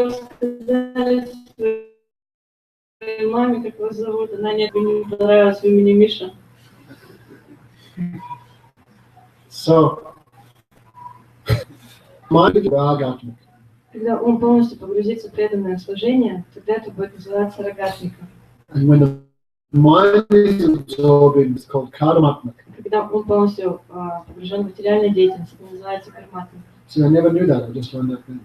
вы сказали своей маме, как вас зовут, она не понравилась в имени Миша. So, mind is ragatmik. Когда он полностью погрузится в преданное служение, тогда это будет называться рогатником. And when the mind is absorbing, it's called karmatmik. Когда он полностью погружен в материальную деятельность, это называется карматник. So I never knew that, I just learned that thing.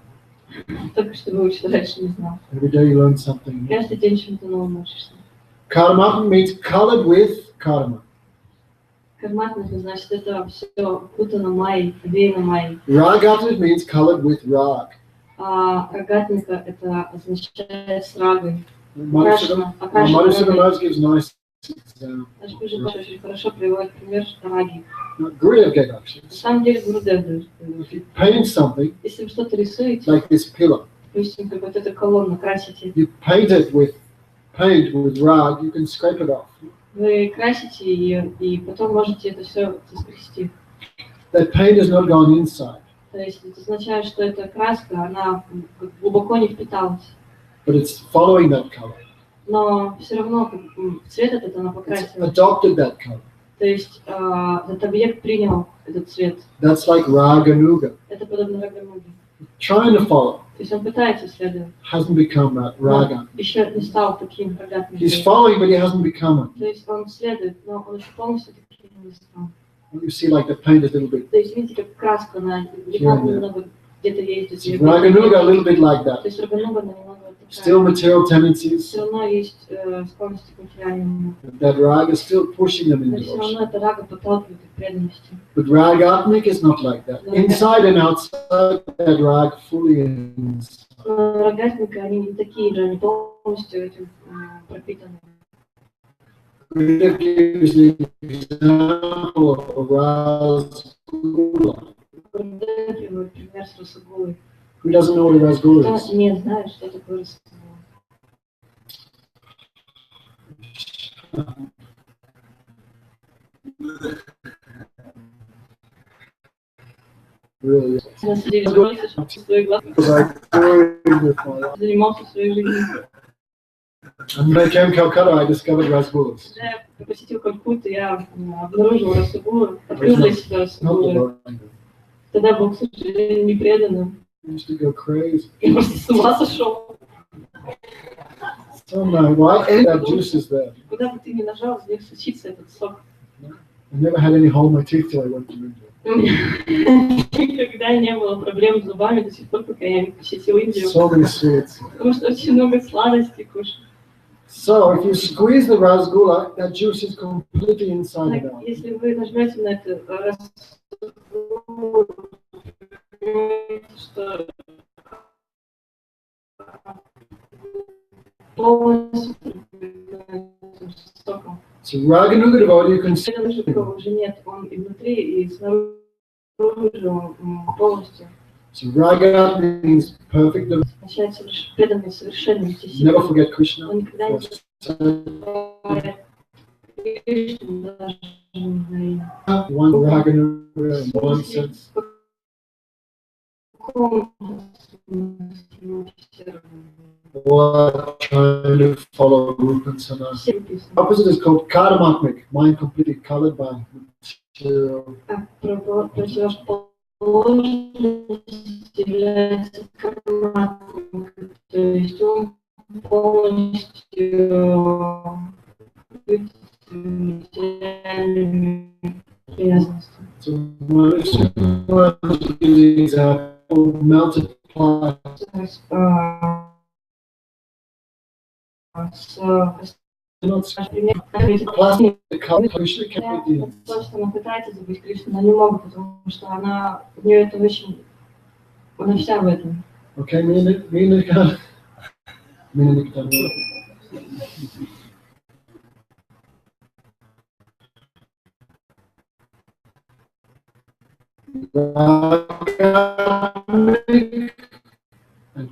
Только что выучил, раньше не знал. Every day you learn something. Каждый день чему-то новому учишься. Karmatmik means colored with karma. Карматник, значит, это все окутано майей, обеяно майей. Ragatmik means colored with rag. А рогатника это означает с рагой. Madhusudana gives nice examples. Наш Пуджа очень хорошо приводит пример раги. Gurudev gave actually. На самом деле Гурудев дает. If you paint something Если вы что-то рисуете, like this pillar, допустим, как вот эту колонну красите, you paint it with paint with rag, you can scrape it off. Вы красите ее, и потом можете это все соскрести. That paint has not gone inside, То есть это означает, что эта краска, она глубоко не впиталась. but it's following that color. Но все равно цвет этот она It's покрасила. adopted that color. То есть этот объект принял этот цвет. That's like Raganuga. Это подобно рагануге. Trying to follow То есть он пытается следовать. hasn't become that raga. Еще не стал таким рогатым. He's following, but he hasn't become it. То есть он следует, но он еще полностью таким не стал. You see, like the paint is a little bit. То есть видите, как краска, она немного где-то ездит. Raganuga a little bit like То that. есть рагануга, она немного Still material tendencies. все равно есть склонности к материальному. That raga is still pushing them in Но все равно devotion. это рага подталкивает их к преданности. But ragatmik is not like that. Inside and outside, that rag fully inside. Но рогатника, они не такие же, они полностью этим пропитаны. Krishna gives the example of rasgula. Пример с расагулой. Who doesn't know what a rasgula is? Кто не знает, что такое расагула? Really? На самом деле, бросишь свои глаза, занимался своей жизнью. And when I came to Calcutta, I discovered rasgulas. Когда я посетил Калькутту, я обнаружил расагулу, открыл для себя Not the расагулу. Lord. Тогда был, к сожалению, непреданным. I used to go crazy. Я просто с ума сошел. So now, why any that juice is there? Куда бы ты ни нажал, из них сочится этот сок. I never had any hole in my teeth till I went to India. У меня никогда не было проблем с зубами до сих пор, пока я не посетил Индию. So many sweets. Потому что очень много сладостей кушаю. So if you squeeze the rasgula, that juice is completely inside Так, and out. если вы нажмете на это расагулу, что полностью соком. So Raganuga devotee, you can see Преданного живого уже нет, он и внутри, и снаружи он полностью. so Raga means perfect devotion. Означает преданный совершенности себя. Never forget Krishna. Он никогда не забывает Кришну даже на имя. One Raganuga in one sense. Or trying to follow group and sannyas. Opposite is called karmatmik, mind completely colored by material. Противоположность является карматом, то есть он полностью материальными привязанностями. So one is the example, melted plastic. Plastic color, Krishna can't be То, что она пытается забыть Кришну, она не может, потому что она, у нее это очень, она вся в этом. Okay, Mina. And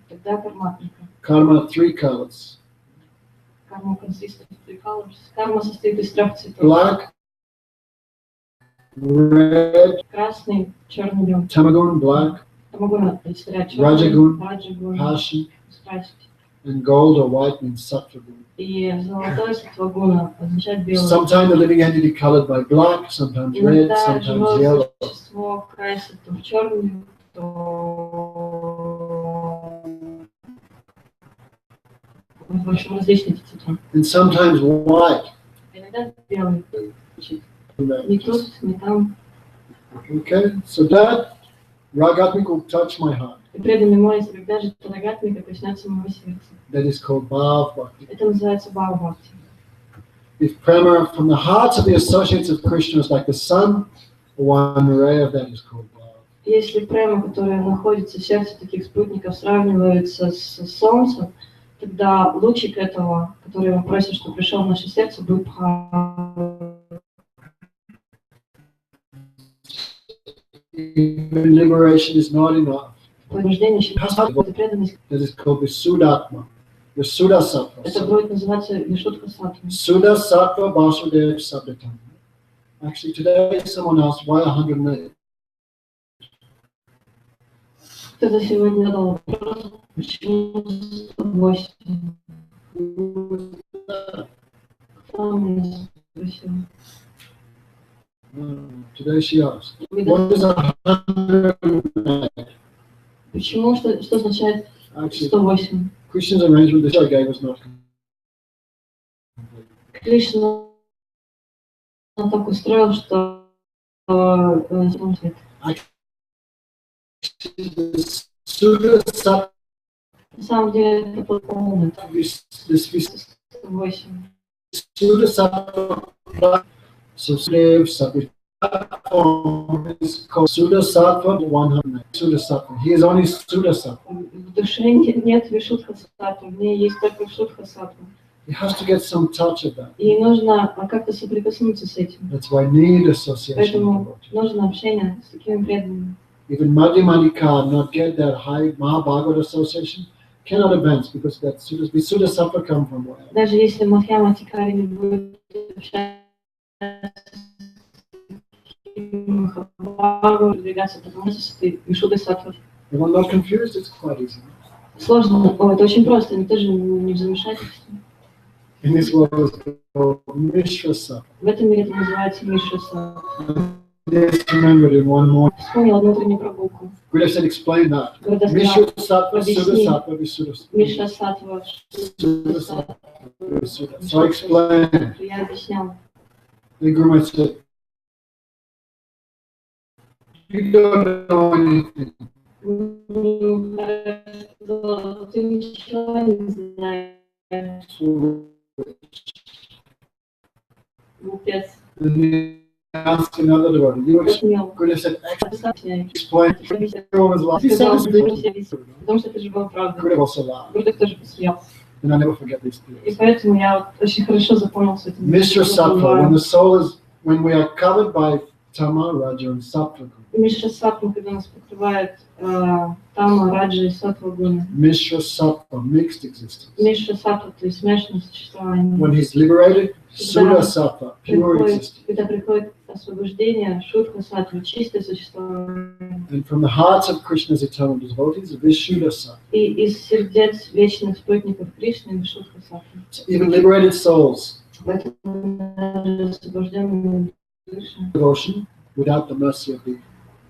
Тогда карматника. karma, 3 colors. Карма consists of 3 colors. Карма состоит из 3 цветов. Black, red, Красный, черный, белый. tamagun, black, Тамагуна представляет Rajagun, Раджагун, passion, страсть. and gold or white means sattvagun. И золотой сатвагуна означает белый. Sometimes the living entity colored by black, sometimes red, Иногда sometimes живое yellow. существо красит то в черный, то в общем различные цвета. And sometimes white. Иногда белый. Не тут, не там. Okay, so that Ragatmik will touch my heart. И преданный молится, когда же Рагатмика коснется моего сердца. That is called Bhav Bhakti. Это называется Бхава-бхакти. If prema from the hearts of the associates of Krishna is like the sun, one ray of that is called Bhav. Если према, которая находится в сердце таких спутников, сравнивается с солнцем, тогда лучик этого, который он просит, чтобы пришел в наше сердце, будет Бхава. Even liberation is not enough. Понуждение считается преданность. That is called Visuddhatma. The Suda Sattva. Это будет называться Вишудха Саттва. Suda Sattva Vasudeva Sabdatam. Actually, today someone asked why 108. Кто-то сегодня задал вопрос, почему 108? Кто меня спросил? Today she asked, what is 108? Почему, что означает 108? Krishna's arrangement that I gave was not complete. Кришна так устроил, что Suda Sattva. на самом деле это полный 108. Suda Sattva. So Slave Sattva is called Suda Sattva 100. Suda Sattva. He is only Suda Sattva. В душе нет Вишудха Саттвы, в ней есть только Вишудха Саттва. He has to get some touch of that. И нужно как-то соприкоснуться с этим. That's why I need association. Поэтому нужно общение с такими преданными. Even Madhyamadika not get that high Mahabhagavad association cannot advance because that Suda Sattva come from where? Даже если Мадхьяма Тикари не будет общаться с Махабхагавой, продвигаться, потому что это Вишудха Саттва. If I'm not confused, it's quite easy. Сложно, это очень просто, они тоже не в замешательстве. In this world, it's called Mishra Sattva. В этом мире это называется Мишра Саттва. Just remembered in one more. Вспомнил одну утреннюю прогулку. Good, I said explain that. Mishra Sattva, Suda Sattva, Visuddha Sattva. Мишра Саттва, Suda Sattva, Visuddha. So I explained. я объяснял. The Guru Maharaj said, you don't know anything. Ты ничего не знаешь. Глупец. Then he asked another devotee. You could have said, explain. Everyone was laughing. He said this thing. Потому что это же была правда. Could have also laughed. Гурдев тоже посмеялся. And I never forget these things. И поэтому я вот очень хорошо запомнил с этим. Mishra Sattva, when we are covered by Tama, Raja, and Sattva. Мишра Саттва, когда нас покрывает Тама, Раджа и Саттва гуны. Mishra Sattva, mixed existence. Мишра Саттва, то есть смешанное существование. When he's liberated, Suda Sattva, pure existence. Когда приходит освобождение, Шудха Саттва, чистое существование. And from the hearts of Krishna's eternal devotees, Vishuddha Sattva. И из сердец вечных спутников Кришны, Вишудха Саттва. So even liberated souls, Поэтому освобожденные души devotion, without the mercy of the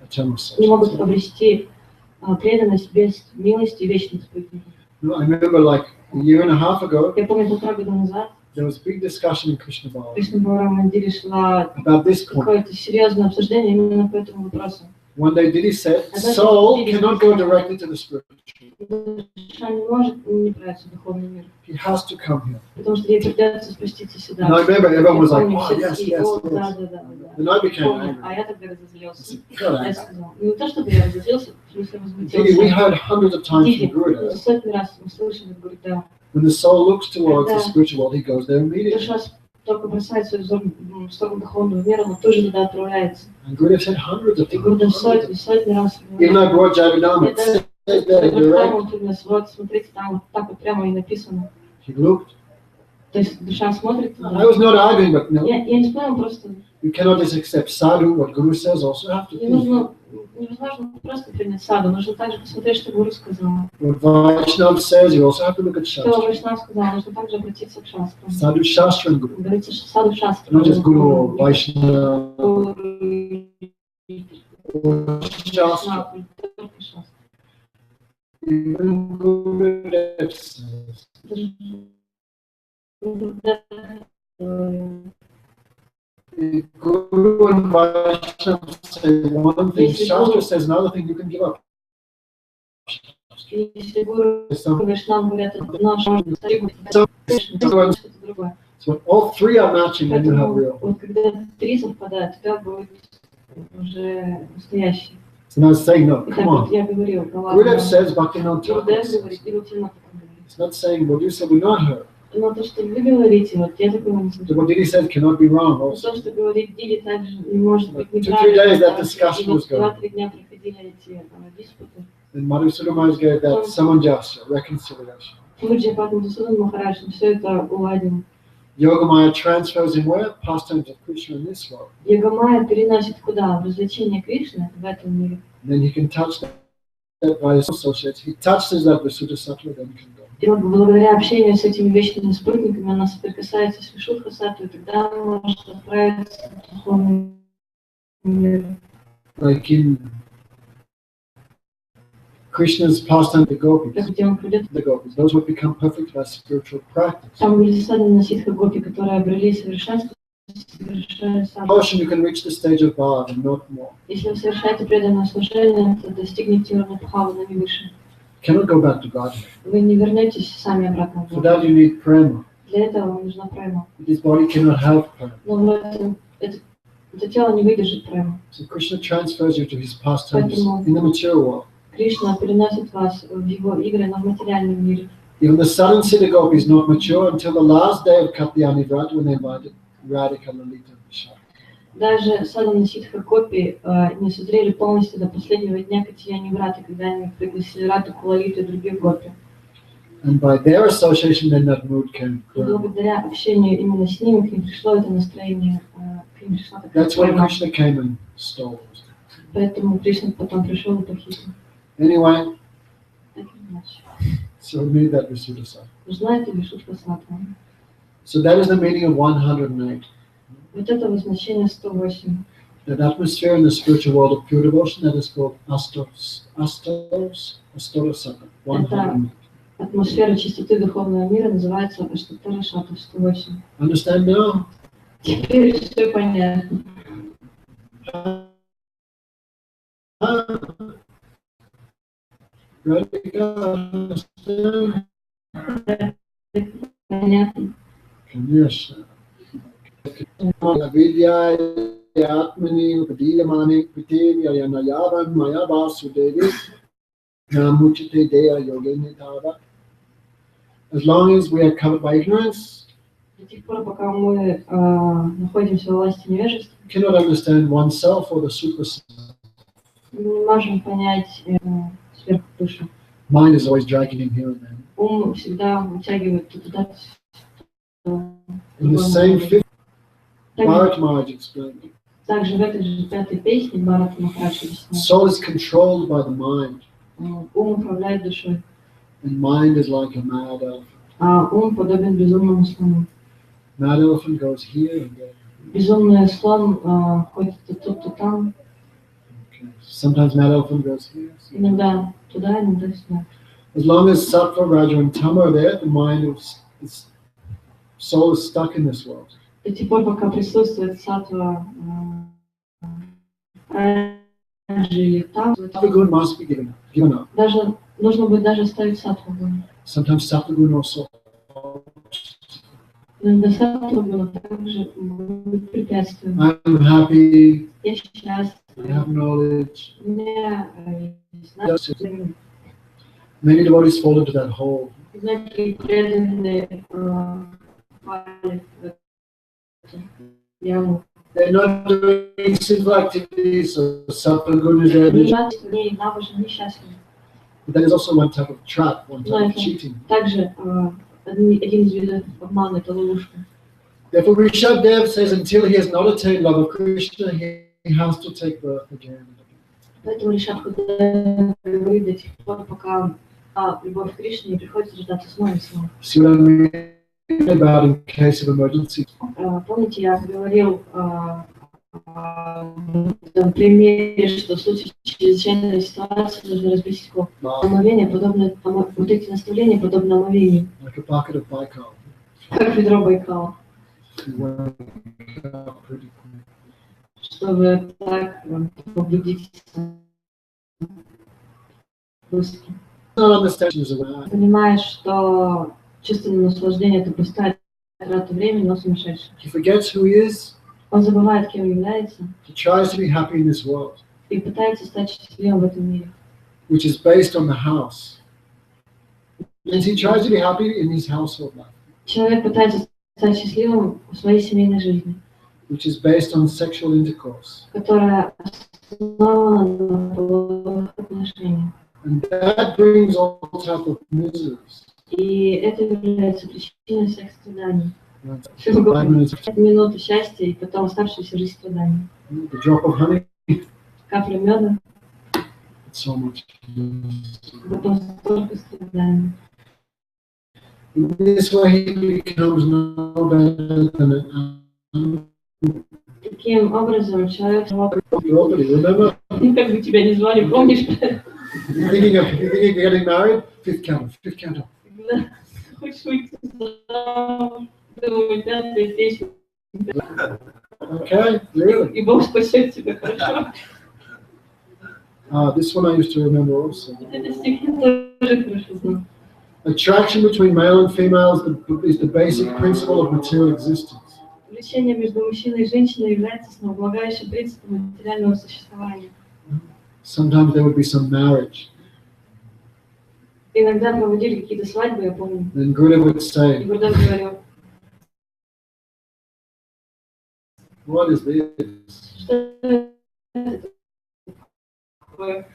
eternal не могут souls. обрести преданность без милости вечных спутников. I remember like a year and a half ago, Я помню, 1,5 года назад there was a big discussion in Krishna в Bala Кришна Бхагаван шла about this point. какое-то серьезное обсуждение именно по этому вопросу. One day Didi said, soul cannot go directly to the spiritual. Душа не может не правиться в духовный мир, He has to come here. потому что ей придется спуститься сюда. And I remember everyone was like, Я помню, oh, все yes, такие, yes, «О, yes. да. And I became Помню, angry. а я тогда I разозлился. said, God, Я сказал, не то чтобы я разозлился, потому что я Didi, we возмутился. heard hundreds of times Диди, from Gurudev, сотни раз мы слышали, говорит, да. when the soul looks towards the spiritual world, he goes there immediately. Душа только бросает свой взор в сторону духовного мира, но тоже туда отправляется. And Gurudev said hundreds of И Гурдев times. сотни раз Even I brought Jagadama, it says there direct. вот, смотрите, там вот так вот прямо и написано. He looked. То есть душа смотрит туда. I was not arguing, but no, Я не понял, просто you cannot just accept sadhu, what Guru says, also have to не think. нужно, невозможно просто принять саду, нужно также посмотреть, что Гуру сказал. What Vaishnava says, you also have to look at Что Shastra. Вайшнав сказал, нужно также обратиться к шастрам. Sadhu Shastra and Guru. Говорится, что саду шастра. Not just Guru or Vaishnava or Shastra. Even Gurudev says, if Guru and Vaishnava say one thing, Shastra says another thing, you can give up. Если Гуру и Вайшнав говорят, это наш, что-то другое. So when all three are matching, then you have Поэтому real. вот когда три совпадают, тогда будет уже настоящий. So now it's saying, no, И так come вот on. я говорил, Gurudev says, Bhaktivinoda Thakur Гурдев says. говорит, и Рутина потом говорит. It's not saying what you said, we not heard. Но то, что вы говорите, вот я такого не So слышу. what Didi said cannot be wrong Но also. то, что говорит Диди, также не может быть 2-3 неправильно. days that И discussion вот was going. 2-3 дня проходили эти диспуты. And Madhusudama gave that samanjasya, reconciliation. Пуджи Падмадусудан Махарадж все это уладил. Yogamaya transfers him where? Pastimes of Krishna in this world. Йогамая переносит куда? В развлечение Кришны в этом мире. Then he can touch that by his associates. He touches that Visuddha-sattva, then he can go. И вот благодаря общению с этими вечными спутниками она соприкасается с Вишудха-саттвой, и тогда она может отправиться в духовный мир. Like in Krishna's pastime, the gopis. Где он придет. The gopis. Those would become perfect by spiritual practice. Там были садханы ситха гопи, которые обрели совершенство, совершали садхану. Devotion, you can reach the stage of bhava and not more. Если вы совершаете преданное служение, то достигнете уровня бхавы, но не выше. Cannot go back to Godhead. Вы не вернетесь сами обратно в For Бога. that you need prema. Для этого вам нужна према. This body cannot have prema. Но это тело не выдержит прему. So Krishna transfers you to his pastimes Поэтому in the material world. Кришна переносит вас в его игры, но в материальном мире. Even the southern city gopi is not mature until the last day of Katyani Vrat when they invited Radhika Lalita Vishal. Даже садханы ситха гопи не созрели полностью до последнего дня Катьяни Враты, когда они пригласили Рату, Кулалиту и других гопи. And by their association, then that mood can И grow. благодаря общению именно с ними к ним пришло это настроение, к ним пришла такая That's when према. Krishna came and stole us. Поэтому Кришна потом пришел и похитил. Anyway, Так или иначе. so we need that Visuddha-sattva. Нужна эта Вишудха-саттва. So that is the meaning of 108. Вот это значение 108. That atmosphere in the spiritual world of pure devotion that is called Astora Sattva. 108. Атмосфера чистоты духовного мира называется Аштатара Шата 108. Understand now? Теперь все понятно. Understand? Понятно. Конечно. Vidya Atmani Upadiyamani Pitevya Nayavan Maya Vasudevi Namuchite Dea Yogini Tava. As long as we are covered by ignorance, До тех пор, пока мы находимся в власти невежества, we cannot understand oneself or the superself. мы не можем понять сверхдушу. Mind is always dragging him here and there. Ум всегда вытягивает туда. In the same fifth, Bharat Maharaj explained, Также в этой же пятой песне Бхарата Махарадж объясняет, soul is controlled by the mind, ум управляет душой, and mind is like a mad elephant. а ум подобен безумному слону. Mad elephant goes here and there. Безумный слон ходит то тут, то там, Okay. Sometimes mad elephant goes here. иногда туда, иногда сюда. As long as sattva, raja, and tama are there, the mind is soul is stuck in this world. До тех пор, пока присутствует саттва, раджа или там, Sattva gun must be given up. даже нужно будет даже ставить саттву. Sometimes sattva gun also. Иногда саттва было также будет препятствием. I'm happy. Я счастлив, I have knowledge. у меня знания. Many devotees fall into that hole. Знаете, преданные попали в эту яму. They're not doing sinful activities, so sattva gun is there. Они не набожны, несчастливы. But that is also one type of trap, one Но type of это cheating. также один из видов обмана, это ловушка. Therefore, Rsabhadeva says until he has not attained love of Krishna, he has to take birth again. Поэтому Rsabhadeva говорит до тех пор, пока любовь к Кришне не приходится рождаться снова и снова. See what I mean about in case of emergency? Помните, я говорил в примере, что в случае чрезвычайной ситуации нужно разбить стекло. Омовение подобно, вот эти наставления подобно омовению, Like a bucket of Baikal. как ведро Байкала, You wake up pretty quick. чтобы так побудиться быстро. Not understand is aware. Понимаешь, что чувственное наслаждение – это пустая трата времени, но сумасшедший. He forgets who he is. Он забывает, кем является, He tries to be happy in this world, и пытается стать счастливым в этом мире. which is based on the house. And he tries to be happy in his household life, Человек пытается стать счастливым в своей семейной жизни, which is based on sexual intercourse. которая основана на половых отношениях. And that brings all type of miseries. И это является причиной всех страданий. Right. 5 minutes. 5 минут счастья и потом оставшуюся жизнь страданий. The drop of honey. Капля меда, It's so much. потом столько страданий. In this way, he becomes no better than an animal. Таким образом, человек Globally, remember? как бы тебя не звали, помнишь? You're thinking of getting married? Fifth counter, fifth counter. Когда хочешь выйти замуж, думаю, пятая встреча. Okay, really? И Бог спасет тебя, хорошо? This one I used to remember also. Это стих я тоже хорошо знал. Attraction between male and female is the basic principle of material existence. Влечение между мужчиной и женщиной является основополагающим принципом материального существования. Sometimes there would be some marriage. Иногда проводили какие-то свадьбы, я помню. Then Guru would И say, Гурдев говорил, what is this? что это такое?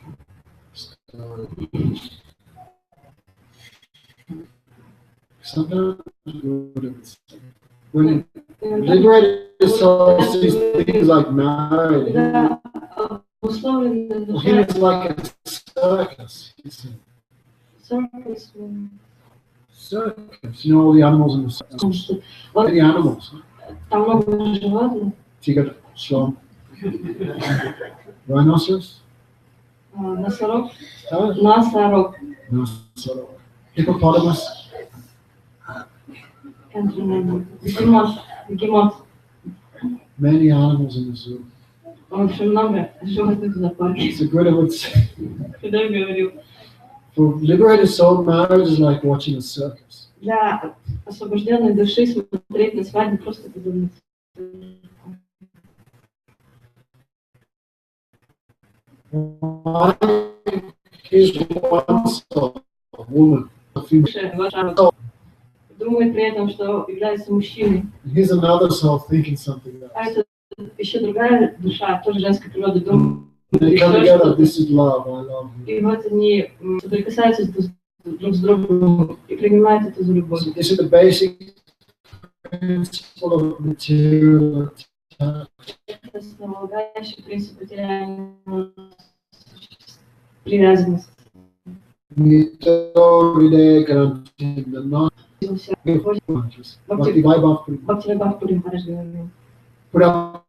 Sometimes Guru would say, when liberated soul sees things like marriage, Когда обусловленная for him душа it's like a circus. He said. circus, Circus, you know all the animals in the circus. вот The animals. там много животных, Tiger, swan, rhinoceros, носорог, huh? носорог, Hippopotamus, бегемот, бегемот. many animals in the zoo. В общем, много животных в зоопарке. So Buddha would say, Когда я говорил, for liberated soul, marriage is like watching a circus. для освобожденной души смотреть на свадьбу просто подобно. Why is one soul a woman, a female? Думает при этом, что является мужчиной. Here's another soul thinking something А else. это еще другая душа, тоже женской природы, думает. They come together, this is love, I love you. И вот они соприкасаются друг с другом и принимают это за любовь. So this is the basic principle of material attachment. Это основополагающий принцип материальной привязанности. Бхактивайбхав Пури Махарадж говорил. Put up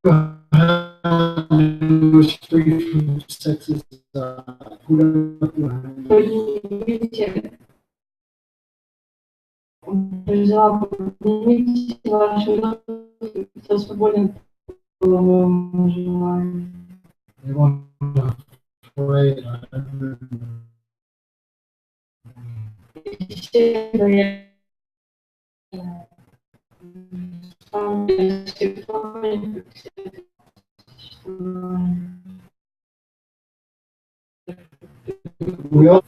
your hand, was free from sex. Put up your hand. Поднимите, поднимите вашу руку, кто свободен по половому желанию. They want to pray. I remember. Все боятся. We all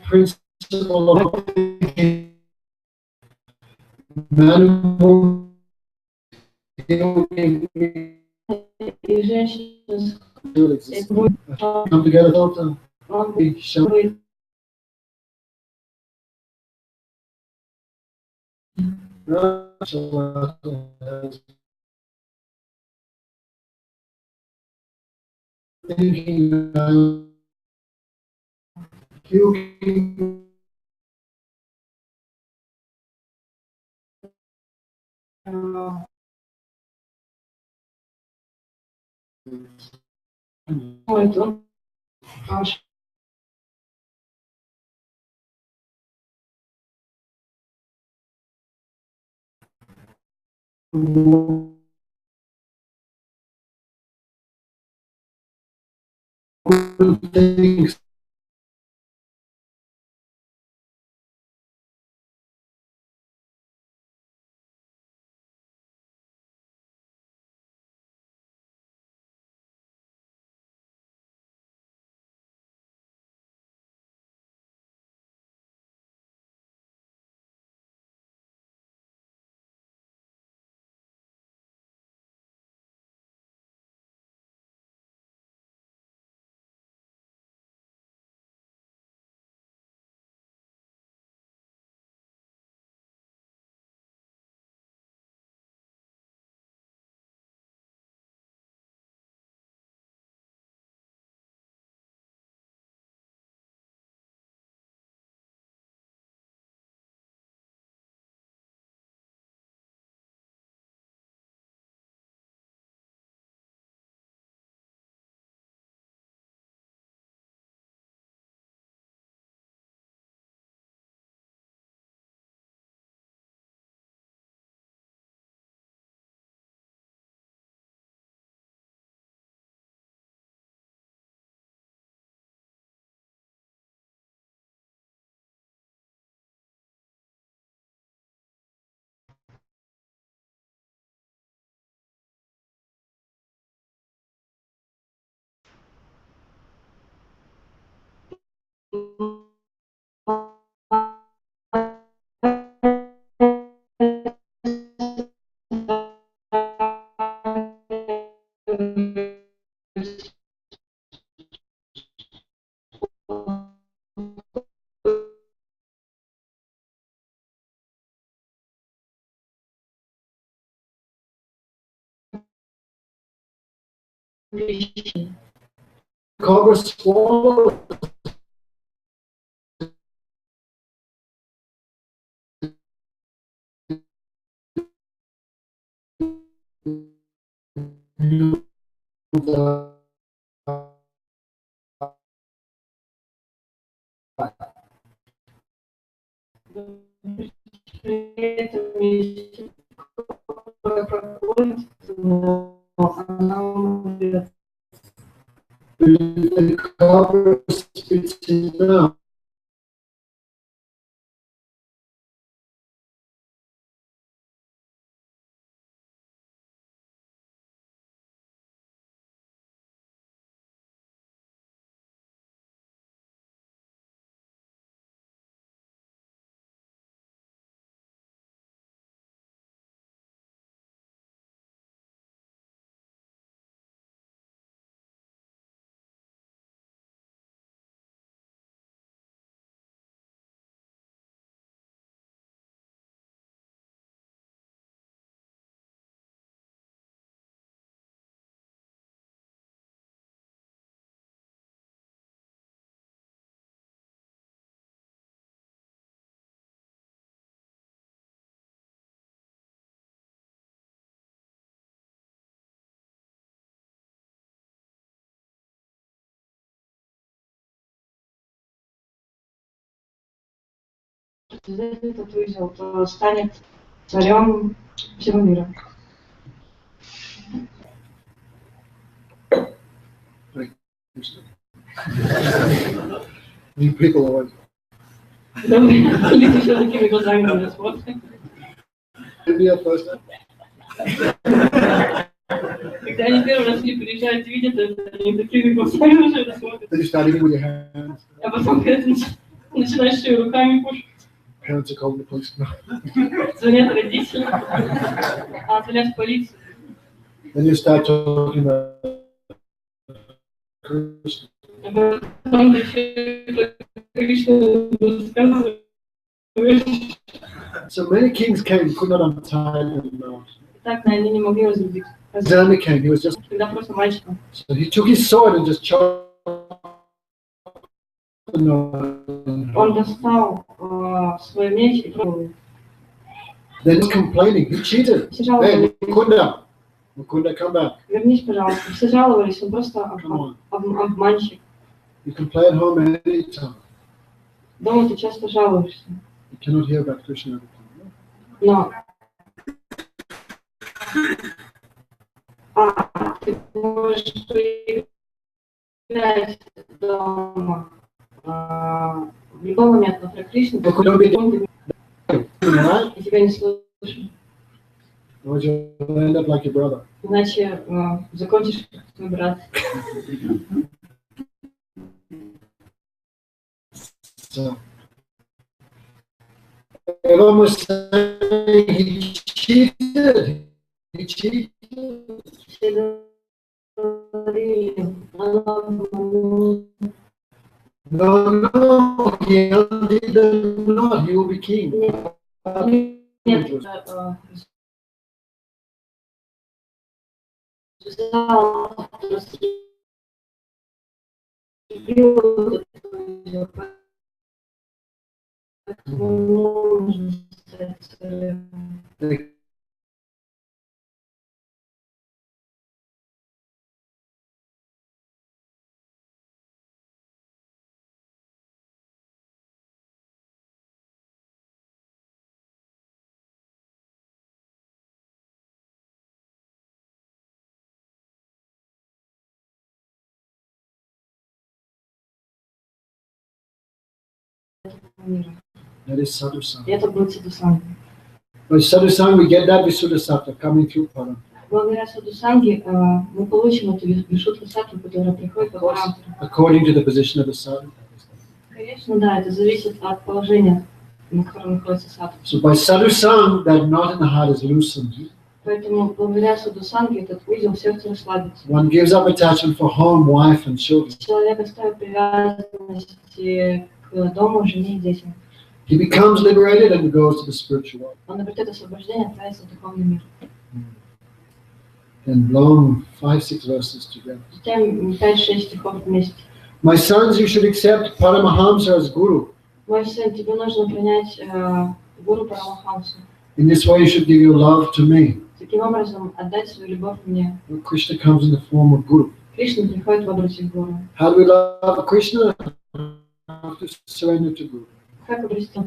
principle of man И женщина come together all the time. Show thinking you can думает, он аж things Cobra swallow. The cobra spits it out. Этот вызов станет царем всего мира. You people are like, Люди все такими глазами на меня смотрят. India first. Когда они первый раз не приезжают, видят это, они такими глазами уже это смотрят. Then you start eating with your hands. А потом, когда ты начинаешь еще и руками кушать, Parents are calling the police. звонят родители, звонят в полицию. Then you start talking about Krishna. А потом ты еще Кришну рассказываешь. So many kings came, could not untie them. Так, они не могли разрубить. Then he came, he was just, Когда просто мальчиком. so he took his sword and just chopped the nose. Он достал свой меч и пробовал. Then he's complaining, he cheated. Все Hey, жаловались. Mukunda, come back. Вернись, пожалуйста. Все жаловались, он просто обманщик. You can play at home anytime. Дома ты часто жалуешься. You cannot hear about Krishna every time. Но ты можешь проявлять дома в любой момент на Кришну, Right? и тебя не слышно. Or you'll end up like your brother. Иначе закончишь как твой брат. So, everyone was saying he cheated. He cheated. Все говорили, No, he did not. He will be king. нет, That is sadhu-sanga. Это будет Садхусанга. By sadhu-sanga, we get that Visuddha-sattva coming through Param. Благодаря Садхусанге мы получим эту Вишудха-саттву, которая приходит по параметрам. According to the position of the sadhu. Конечно, да, это зависит от положения, на котором находится садху. So by sadhusang, that knot in the heart is loosened. Поэтому благодаря садхусанге этот узел в сердце расслабится. One gives up attachment for home, wife, and children. Человек оставит привязанности к дому, жене и детям. He becomes liberated and goes to the spiritual world. Он обретет освобождение, отправится в духовный мир. And long 5-6 verses together. Затем 5-6 стихов вместе. My sons, you should accept Paramahamsa as Guru. Мой сын, тебе нужно принять гуру Парамахамсу. In this way, you should give your love to me. Таким образом, отдать свою любовь мне. Krishna comes in the form of Guru. Кришна приходит в образе гуру. How do we love Krishna? Have to surrender to Guru. Как обрести?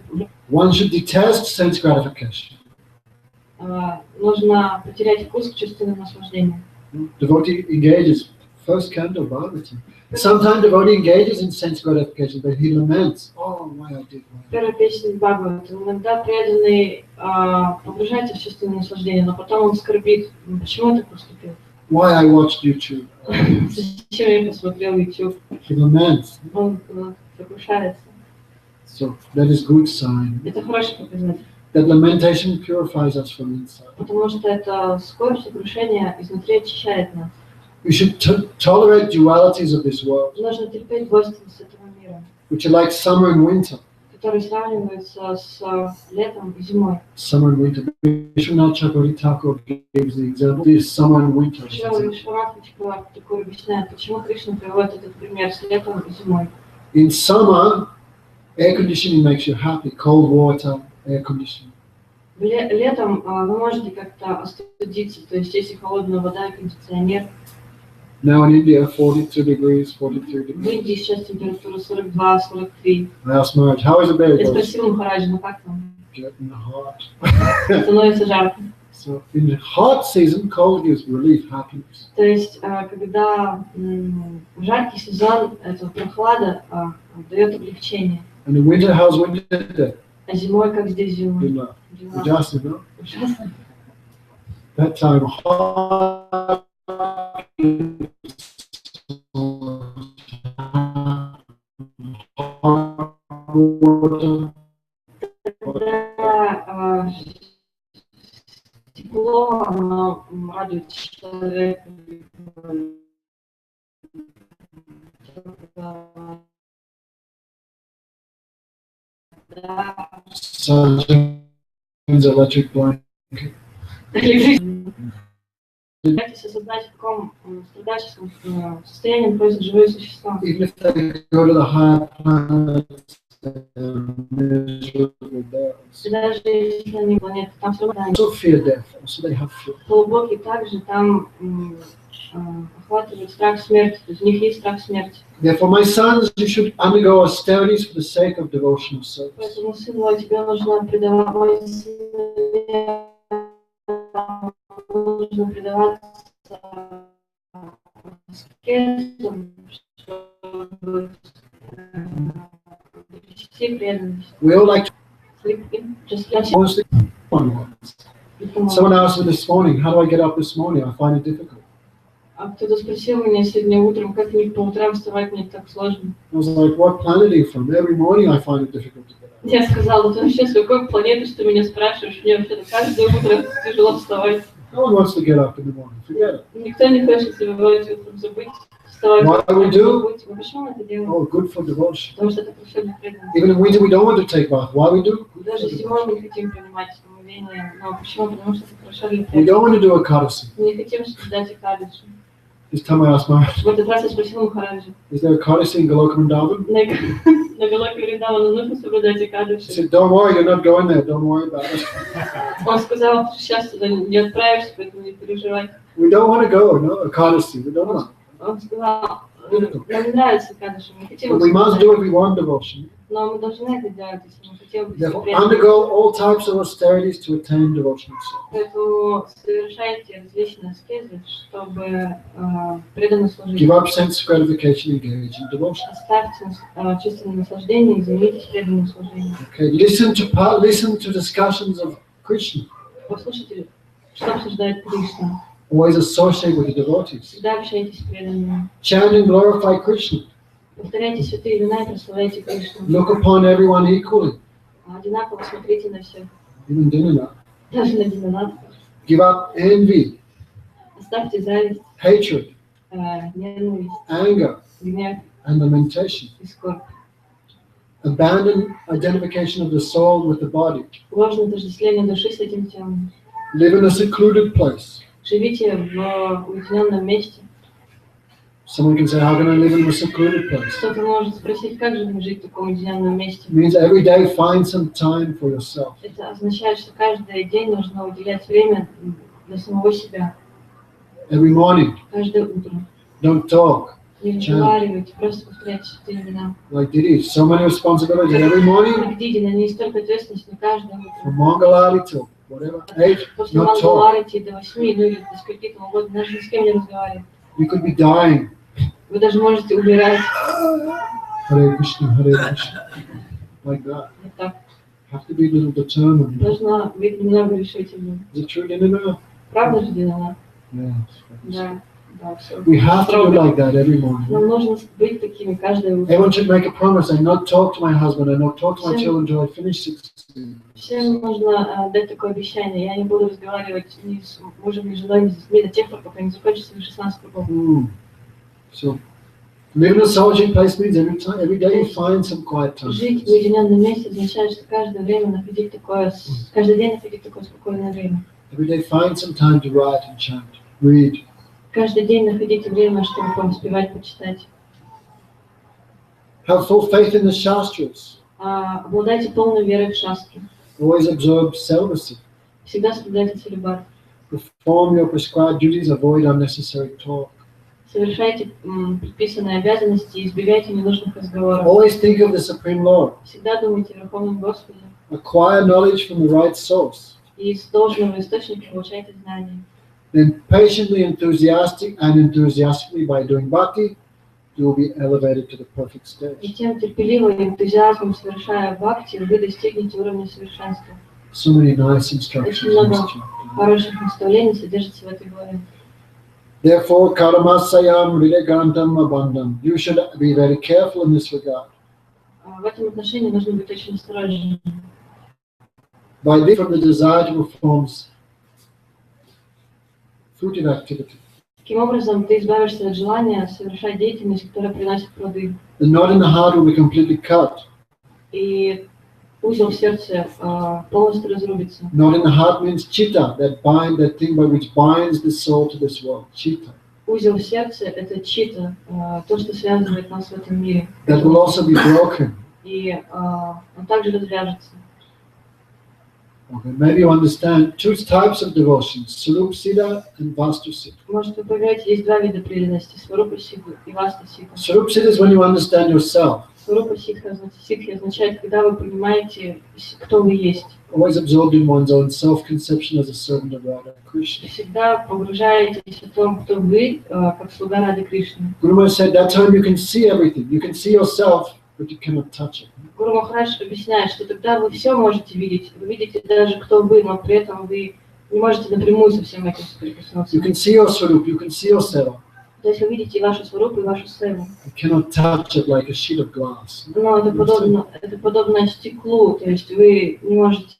One should detest sense gratification. Нужно потерять вкус к чувственным наслаждениям. Devotee engages, first canto, Bhagavatam. Sometimes devotee engages in sense gratification, but he laments, oh, why I did that. Первая песня Бхагаватам. Иногда преданный погружается в чувственное наслаждение, но потом он скорбит, почему я так поступил? Why I watched YouTube. Зачем я посмотрел YouTube? He laments. Он сокрушается. So that is good sign. Это хороший показатель. That lamentation purifies us from inside. Потому что это скорбь, сокрушение изнутри очищает нас. We should tolerate dualities of this world, Нужно терпеть двойственность этого мира, which are like summer and winter. которые сравниваются с летом и зимой. Summer and winter. Vishwanath Chakravarti Thakur gives the example. This summer and winter. Вишванатха Чакраварти объясняет, почему Кришна приводит этот пример с летом и зимой. In summer, air conditioning makes you happy. Cold water, air conditioning. Летом вы можете как-то остудиться, то есть если холодная вода и кондиционер. Now in India, 42 degrees, 43 В degrees. Индии сейчас температура 42-43. I asked Maharaj, how is the berry? Я спросила Махараджа, ну как там? Getting hot. Становится жарко. So in the hot season, cold gives relief, happiness. То есть, когда в жаркий сезон эта прохлада дает облегчение. And in winter, how's winter there? А зимой, как здесь зимой? Ujjasa, no? Ужасно. That time, hot. Water. Когда тепло, оно радует человека. Sun's electric blanket. Старайтесь осознать, в каком страдальческом состоянии находятся живые существа. Even if they go to the higher planets, they're miserable there. И даже если они планеты, там все равно Also fear death. Also they have fear. глубокие, также там охватывает страх смерти, то есть у них есть страх смерти. Therefore, my sons, you should undergo austerities for the sake of devotional service. Поэтому, сын мой, тебе нужно предаваться, аскезам, чтобы обрести преданность. We all like to honestly. Someone asked me this morning, how do I get up this morning? I find it difficult. Кто-то спросил меня сегодня утром, как мне по утрам вставать, мне так сложно. I was like, what planet are you from? Every morning I find it difficult to get up. Я сказала, ты вообще с какой планеты, что меня спрашиваешь? Мне вообще каждое утро тяжело вставать. No one wants to get up in the morning. Forget it. Никто не хочет сегодня утром забыть, вставать. Why do we do? Но почему мы это делаем? Oh, good for devotion. Потому что это хорошо для преданности. Even in winter we don't want to take bath. Why we do? Даже зимой мы не хотим принимать омовение. Но почему? Потому что это хорошо для We преданности. don't want to do a Ekadasi. Мы не хотим соблюдать Экадаши. This time I asked Maharaj, В этот раз я спросила Махараджа. is there a Ekadasi in Golokam Vrindavan? На Галоке Вриндавана нужно соблюдать He Экадаши. said, don't worry, you're not going there. Don't worry about it. Он сказал, что сейчас туда не отправишься, поэтому не переживай. We don't want to go, no, Ekadasi. We don't want. Он сказал, нам не нравится Экадаши, мы хотим But we must do it if we want devotion. но мы должны это делать, если мы хотим быть Therefore, преданными. undergo all types of austerities to attain devotional service. Поэтому совершайте различные аскезы, чтобы преданно служить. Give up sense gratification, engage in devotion. Оставьте чувственное наслаждение и займитесь преданным служением. Okay, listen to discussions of Krishna. Послушайте, что обсуждает Кришна. Always associate with the devotees. Всегда общайтесь с преданными. Chant and glorify Krishna. Повторяйте святые имена и прославляйте Кришну. Look upon everyone equally. Одинаково смотрите на всех. Even Dinana. Даже на динонатов. Give up envy, Оставьте зависть, hatred, ненависть, anger, гнев and lamentation. и скорбь. Abandon identification of the soul with the body. Ложное отождествление души с этим телом. Live in a secluded place. Живите в уединенном месте. Someone can say, how can I live in a secluded place? Кто-то может спросить, как же мне жить в таком уединенном месте? It means every day find some time for yourself. Это означает, что каждый день нужно уделять время для самого себя. Every morning, Каждое утро. don't talk. Не разговаривайте, просто повторяйте святые имена. Like Didi, so many responsibilities every morning, Как Диди, на ней столько ответственности на каждое from утро. Mangalari till whatever, 8, После not talk. Мангаларити до 8, ну или до скольки там угодно, даже ни с кем не разговаривать. You could be dying. Вы даже можете умирать. Hare Krishna, Hare Krishna. Like that. Вот так. Have to be a little determined. Должна быть немного решительным. Is it true, Dinana? Правда же, Дина? Yes. Да, да, все. We have to do like that every morning. Нам нужно быть такими каждое утро. Everyone should make a promise and not talk to my husband and not talk to my children until I finish 16. Всем нужно дать такое обещание. Я не буду разговаривать ни с мужем, ни с женой, ни с детьми до тех пор, пока не закончится 16 года. So, live in a solitary place means every day you find some quiet time. Жить в уединенном месте означает, что каждое время находить такое, каждый день находить такое спокойное время. Every day find some time to write and chant, read. Каждый день находите время, чтобы поспевать, почитать. Have full faith in the Shastras. Обладайте полной верой в шастры. Always observe celibacy. Всегда соблюдайте целибат. Perform your prescribed duties, avoid unnecessary talk. Совершайте предписанные обязанности и избегайте ненужных разговоров. Always think of the Supreme Lord. Всегда думайте о Верховном Господе. Acquire knowledge from the right source. И из должного источника получайте знания. Then patiently, enthusiastically by doing bhakti, you will be elevated to the perfect stage. И тем терпеливо и энтузиазмом совершая бхакти, вы достигнете уровня совершенства. So many nice instructions in this chapter. Хороших наставлений содержится в этой главе. Therefore, karamasayam ridegantam abandam. You should be very careful in this regard. В этом отношении нужно быть очень осторожным. By this, from the desire to perform fruitive activity. Таким образом, ты избавишься от желания совершать деятельность, которая приносит плоды. The knot in the heart will be completely cut. И узел в сердце полностью разрубится. Knot in the heart means chitta, that thing by which binds the soul to this world. Chitta. Узел в сердце – это чита, то, что связывает нас в этом мире. That will also be broken. И он также развяжется. Okay, maybe you understand two types of devotion, Swarupsiddha and Vastusita. Может, вы понимаете, есть два вида преданности – Сварупа-сидха и Васта-сидха. Swarupsiddha is when you understand yourself. Сварупа-сидха означает, когда вы понимаете, кто вы есть. Always absorbed in one's own self-conception as a servant of Radha Krishna. Всегда погружаетесь в том, кто вы, как слуга Рады Кришны. Guru Maharaj said that time you can see everything. You can see yourself, but you cannot touch it. Гуру Махарадж объясняет, что тогда вы все можете видеть. Вы видите даже, кто вы, но при этом вы не можете напрямую со всем этим соприкоснуться. You can see your Swarup, you can see your seva. То есть вы видите и вашу сварупу, и вашу севу. You cannot touch it like a sheet of glass. Но это подобно стеклу, то есть вы не можете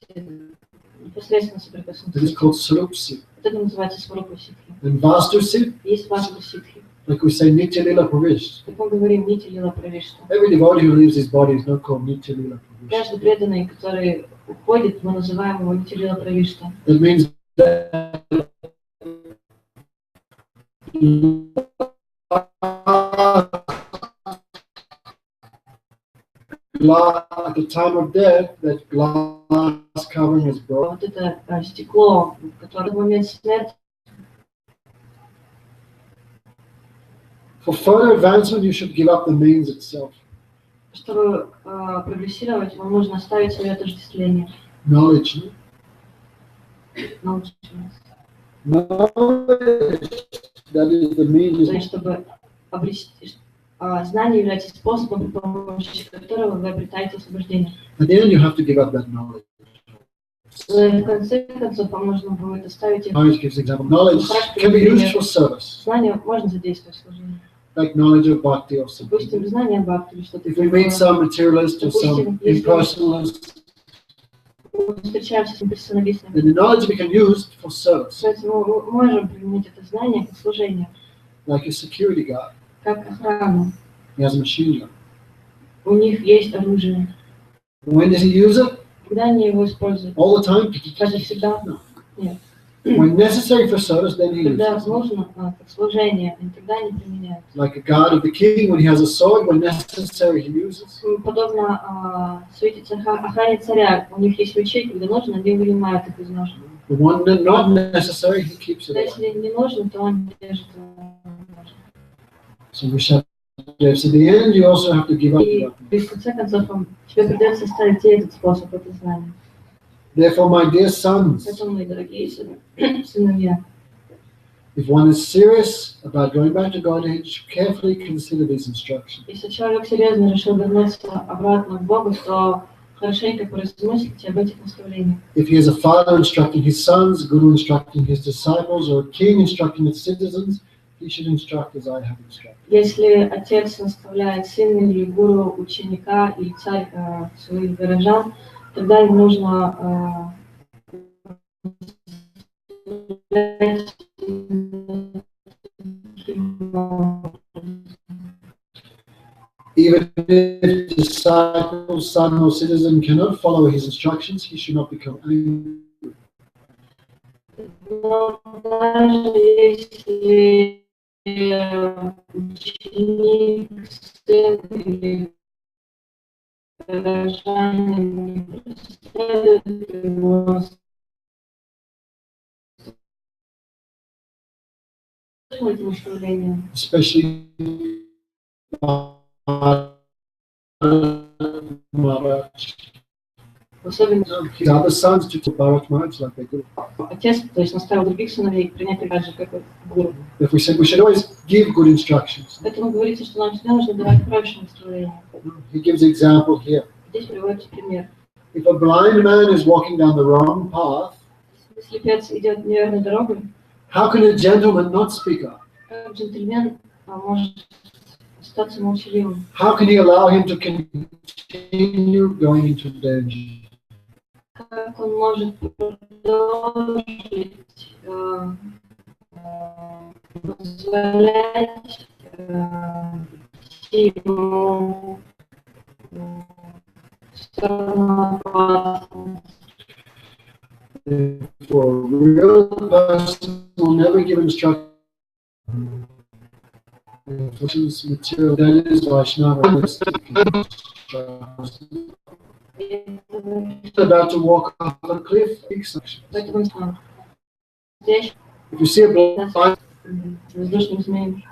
непосредственно соприкоснуться. It is called Swarupsiddha. Вот это называется сварупа-сидха. And Vastusita, Есть Васта-сидхи. like we say, Nitya Lila Pravish. Как мы говорим, нити лила правишта. Every devotee who leaves his body is not called Nitya Lila Pravish. Каждый преданный, который уходит, мы называем его нити лила правишта. That means that at the time of death, that glass covering is broken. Вот это стекло, которое в момент смерти. For further advancement, you should give up the means itself. Чтобы прогрессировать, вам нужно оставить свое отождествление. Knowledge. Научиться. Knowledge, that is the means. То есть, чтобы обрести знание является способом, при помощи которого вы обретаете освобождение. At the end, you have to give up that knowledge. В конце концов, вам нужно будет оставить их. Knowledge gives example. Knowledge can be used for service. Знание можно задействовать в служении. like knowledge of bhakti or something. Допустим, знание бхакти или что-то If we meet такое. some materialist or some impersonalist, Мы встречаемся с имперсоналистами. then the knowledge we can use for service, Поэтому мы можем применить это знание как служение, like a security guard. как охрану. He has a machine gun. У них есть оружие. When does he use it? Когда они его используют? All the time? Каждый всегда? No. Нет. When necessary for service, then he Когда uses it. нужно, как служение, и тогда они применяют. Like a guard of the king, when he has a sword, when necessary, he uses. Подобно свете охране царя, у них есть мечи, когда нужно, они вынимают их из ножен. The one that not necessary, he keeps it Но away. если не нужно, то он держит его. So we shall. So at the end, you also have to give up. И в конце концов, тебе придется оставить и этот способ, это знание. Therefore, my dear sons, Поэтому, мои дорогие сыновья, if one is serious about going back to Godhead, carefully consider these instructions. если человек серьезно решил вернуться обратно к Богу, то хорошенько поразмыслите об этих наставлениях. If he is a father instructing his sons, guru instructing his disciples, or a king instructing his citizens, he should instruct as I have instructed. Если отец наставляет сына или гуру, ученика или царь своих горожан, тогда им нужно Even if disciple, son, or citizen cannot follow his instructions, he should not become angry. Но даже если ученик, сын или горожанин не преследует его наставления, Especially особенно his other sons to Bharat Maharaj like they do. отец, то есть наставил других сыновей принять так же, как и гуру. If we said we should always give good instructions, Поэтому говорится, что нам всегда нужно давать хорошие наставления. he gives an example here. Здесь приводится пример. If a blind man is walking down the wrong path, Если слепец идет неверной дорогой, how can a gentleman not speak up? как джентльмен может остаться молчаливым? How can he allow him to continue going into danger? Как он может продолжить позволять ему сторону опасности? For a real person will never give instructions. Material, that is Vaishnava. About to walk off a cliff. Поэтому здесь If you see a blind, воздушным змеем.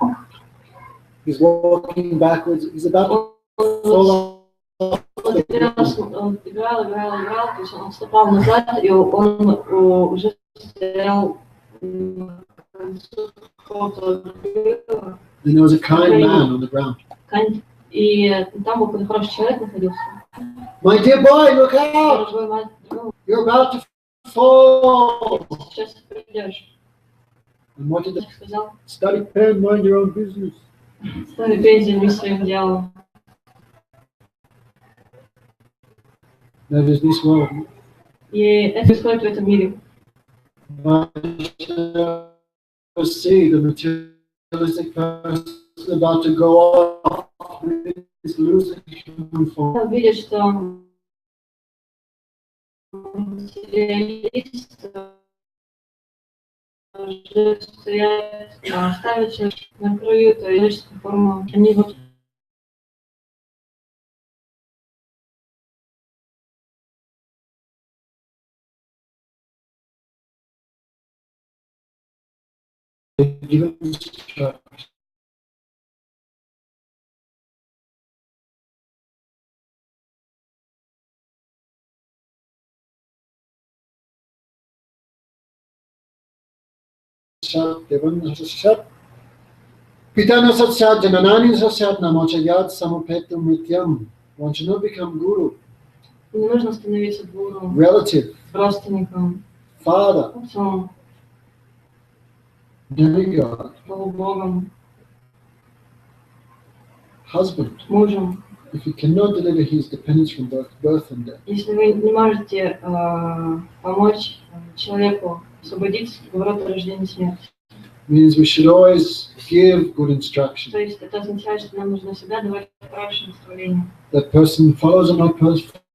he's walking backwards. He's about to fall off. Он играл, то есть он ступал назад, и он уже стоял Then there was a kind man on the ground. и там был какой-то хороший человек находился. My dear boy, look out! You're about to fall. Сейчас придешь. And what did the Сказал, study pen, mind your own business? ставь пень, займись своим делом. That is this world. И это происходит в этом мире. See the materialistic person about to go off, is losing human form. Видишь, что материалист уже стоят, ставят человека на краю, то есть форму. Они вот Given instruction. Pitana satsat jananani satsat namochayat samupetum mityam. One should not become guru, не нужно становиться гуру, relative, родственником, father, отцом, demigod. полубогом. husband, мужем. if he cannot deliver his dependence from birth and death, Если вы не можете помочь человеку освободиться от поворота рождения и смерти, means we should always give good instruction. то есть это означает, что нам нужно всегда давать хорошее наставление. That person follows or not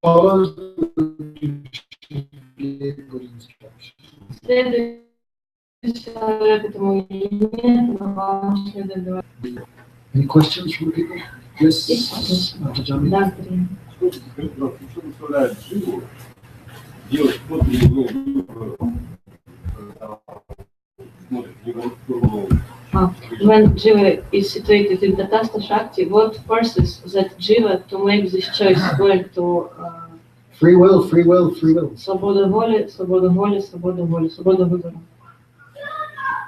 follows, you should give good instruction. Следует человек этому или нет, но вам следует давать. Any questions from people? Yes. Да, Кирилл. Что заставляет живу делать When Jiva is situated in Tatastha Shakti, what forces that Jiva to make this choice going to Free will, free will, free will. свобода воли, свобода воли, свобода воли, свобода выбора.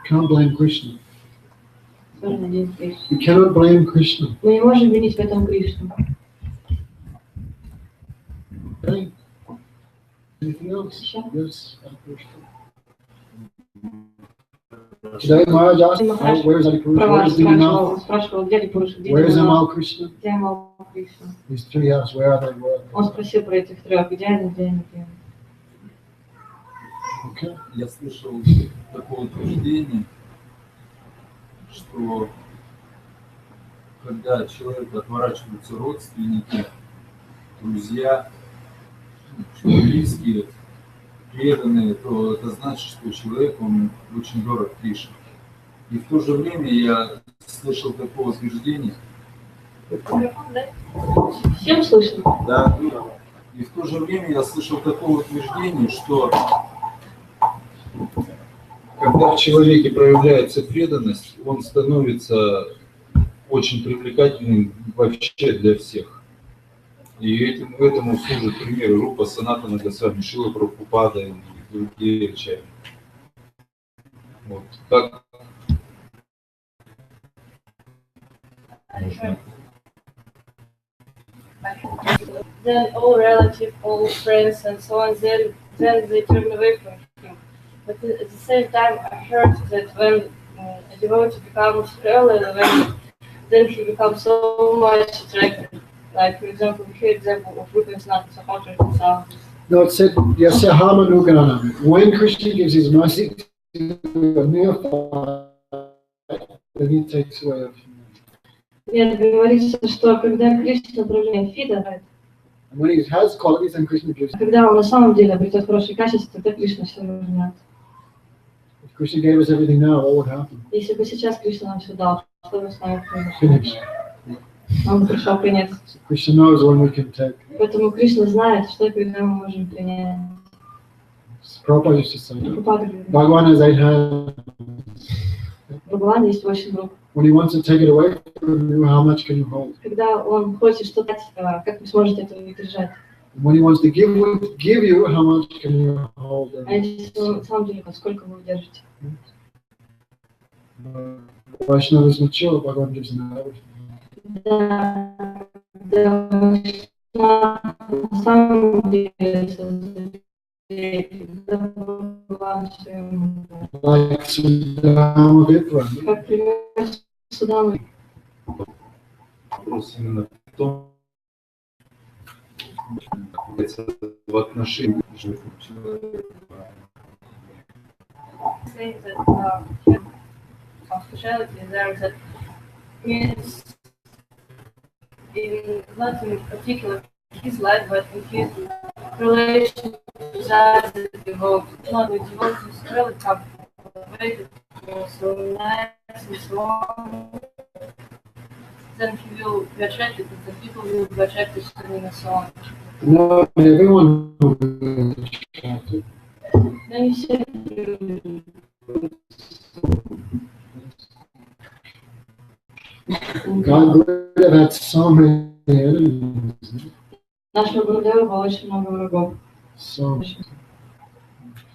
Can't blame Krishna. Сорок один Кришна. We cannot blame Krishna. Мы не можем винить в этом Кришну. Okay. Anything else? Sure. Yes. Today Maharaj asked, oh, where is Adipurusha? Про Where вас is Dinanath? спрашивал, где Адипуруша, где Where is Динанат, Amal Krishna? где Амал Кришна. These three hours, where are they? Where are Он they? спросил про этих трех, где они, где они, где они. Okay. Я слышал такое утверждение, что когда от человека отворачиваются родственники, друзья, близкие, преданные, то это значит, что человек, он очень дорог Кришне. И в то же время я слышал такое утверждение. Всем слышно? Да. И в то же время я слышал такое утверждение, что когда в человеке проявляется преданность, он становится очень привлекательным вообще для всех. И этому служит пример Рупа Санатана Госвами, Шрила Прабхупада и другие ачарьи. Вот так. Then all relatives, all friends and so on, then they turn away from him. But at the same time, I heard that when a devotee becomes early, then he becomes so much attractive. Like, for example, we hear example of Rupa and Sanatana supporters himself. No, it said, Yasahama Nugananam. When Krishna gives his mercy to a neophyte, then he takes away of him. Нет, говорится, что когда Кришна направляет фида, When he has qualities and Krishna gives, когда он на самом деле обретет хорошие качества, тогда Кришна все вернет. if Krishna gave us everything now, what would happen? Если бы сейчас Кришна нам все дал, что бы с нами Finish. произошло? Он бы пришел конец. Krishna knows when we can take. Поэтому Кришна знает, что и когда мы можем принять. Prabhupada used to say, Прабхупада говорит, Bhagavan has 8 hands. в Бхагаване есть 8 рук. When he wants to take it away from you, how much can you hold? Когда он хочет что-то дать, как вы сможете это удержать? When he wants to give you, how much can you hold? А если он на самом деле, сколько вы удержите? Vaishnava is mature, Bhagavan gives him everything. Да, на самом деле, Like Sudama Vipra. как пример Судамы. Вопрос именно в том, в отношении человека. Saying that hospitality there that is in not in particular his life, but in his relation with other devotees. Not with devotees really complicated, so nice and so on. Then he will be attracted, and the people will be attracted to him and so on. No, everyone will be attracted. Then you say, God would have had so many enemies. нашего Гурудева было очень много врагов. So,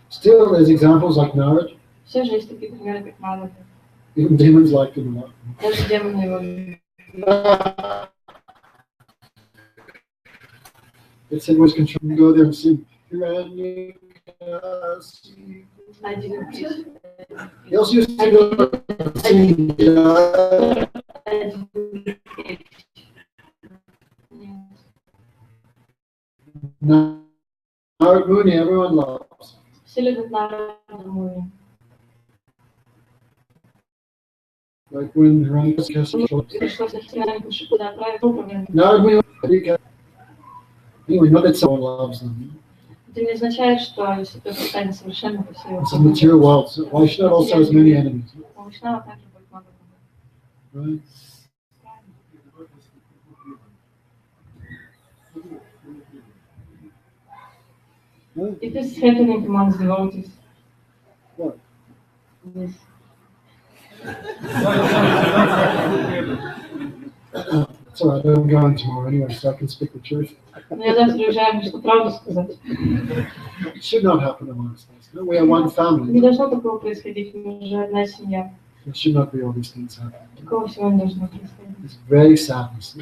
still, there's examples like Narad. Все же есть такие примеры, как Нарада. Even demons liked him a lot. Даже демоны его. It said was controlling. Go there and sing. Один ключ. He also used to go and sing. Narad everyone loves. Все любят Нарада Муни. Like when Hieronymus Пришлось на христианскую шипу отправить управление. Narad we know that someone loves them. Это не означает, что если кто-то станет совершенно красивым, It's a material world, so why should it also have as many enemies? у Вайшнава также будет много врагов. Right? It is happening amongst devotees. What? Yes. It's all right, I'm going tomorrow anyway, so I can speak the truth. Но я завтра уезжаю, чтобы правду сказать. It should not happen amongst us. No, we are one Не family. должно такого происходить, мы же одна семья. There should not be all these things happening. Такого всего не должно происходить. It's very sadness.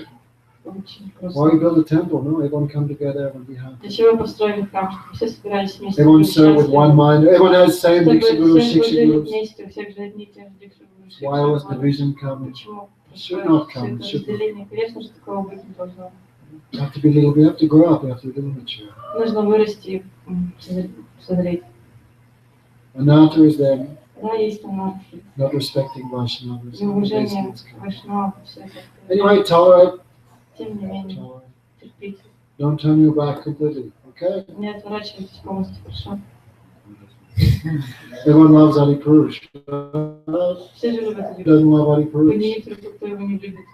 Очень Why просто. we build a temple? No, everyone come together, everyone be happy. Для чего построили храм? Чтобы все собирались вместе. Everyone были serve with one счастливы. mind. Everyone has same Чтобы Diksha Guru, все Shiksha жили Gurus. вместе, у всех же одни и те же Дикши Гуру, Why was Шикши division coming? Почему? Should not Все come. это Should not. разделение, конечно же, такого быть не должно. We have to be little. We have to grow up. We have to be little mature. Нужно вырасти, созреть. Anata is there, Да, есть анархия, not respecting Vaishnavas. неуважение к Вайшнавам, все это. Anyway, tolerate. Тем не менее, Tolerate. терпите. Don't turn your back completely. Okay. Не отворачивайтесь полностью, хорошо? Everyone loves Adi Purush. Все же любят Who Adi doesn't love Adi Вы Purush? не видите, кто его не любит.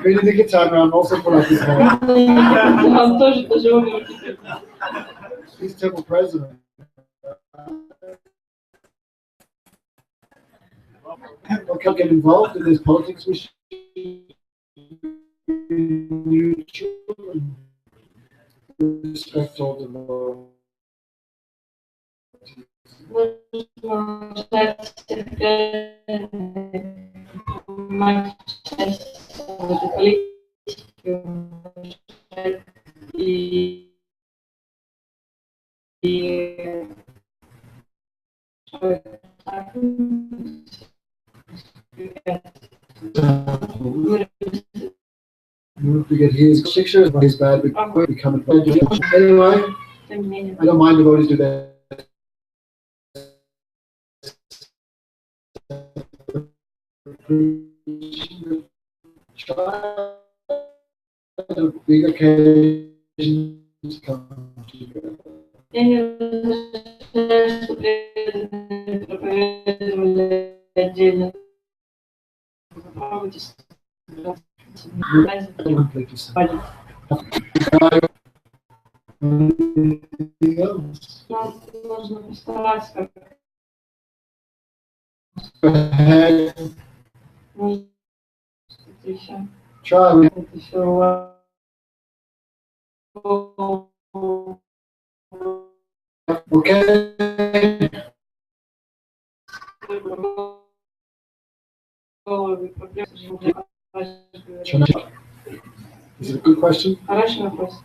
We need to get time around. Also put up his hand. Он тоже умер теперь. He's temple president. Okay, get involved in this politics. We should be neutral and respect all the law. Нужно ждать принимать участие в этой политике и You forget his picture, but he's bad, we quick become a anyway. тем не менее. I don't mind devotees do that. Try the big occasions come together. Я не ожидаю, что преданные проповедовали отдельно. Попробуйте Completely separate. Anything else? Нам нужно постараться как-то. Go ahead, Может, что-то еще. try. Это еще Okay. Is it a good question? Хороший вопрос.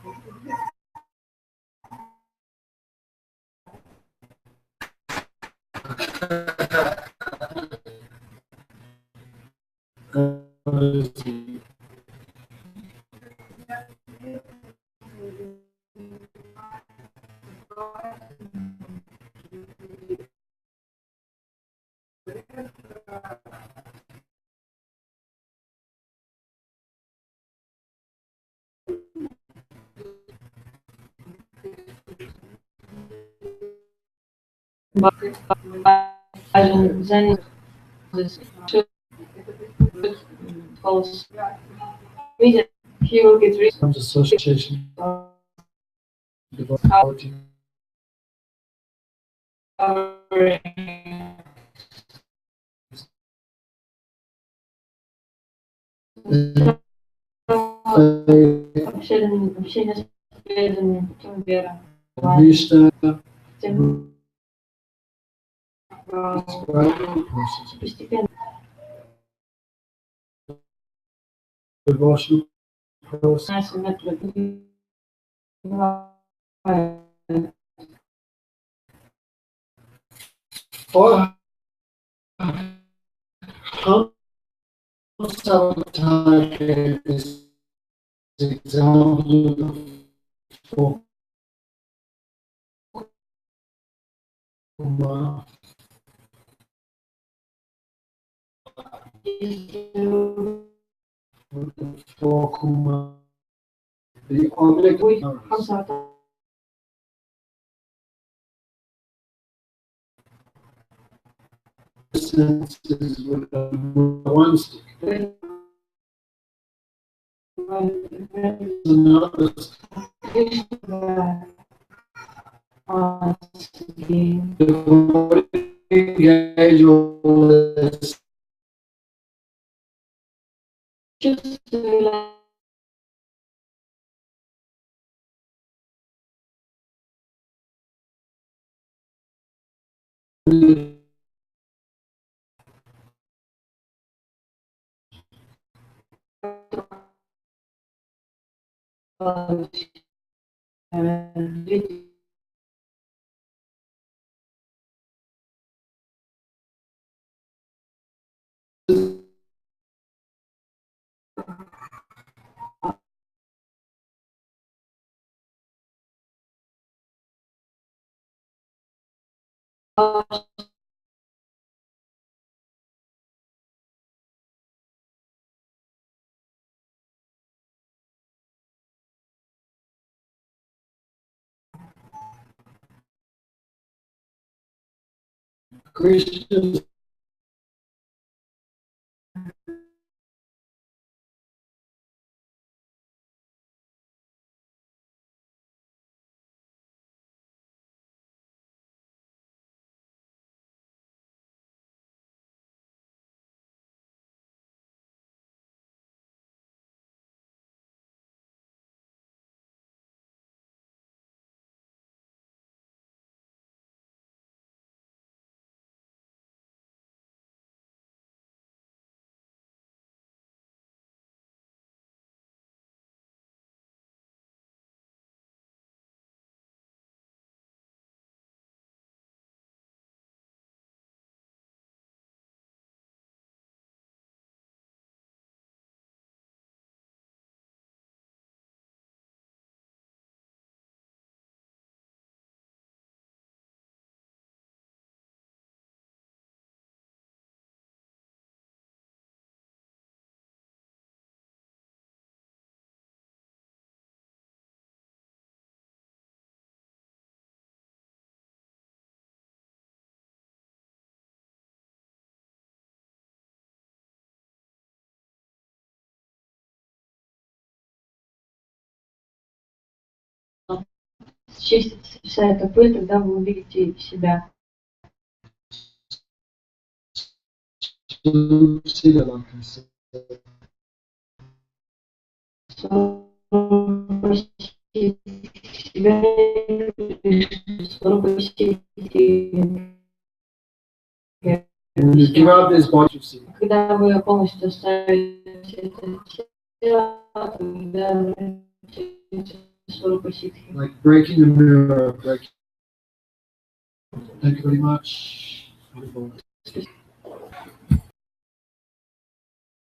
Важен занят calls. He will get rid Comes association. Devotee. Общение с преданными, потом вера. Vishta. Тем Persons. постепенно Devotional process. наши методы. For how Sabotage is example of the object senses with one stick. Another engage all this. Christians Счистится вся эта пыль, тогда вы увидите себя. when you give up this body, you see. Когда вы полностью оставите это тело, тогда вы like breaking the mirror, breaking. Thank you very much.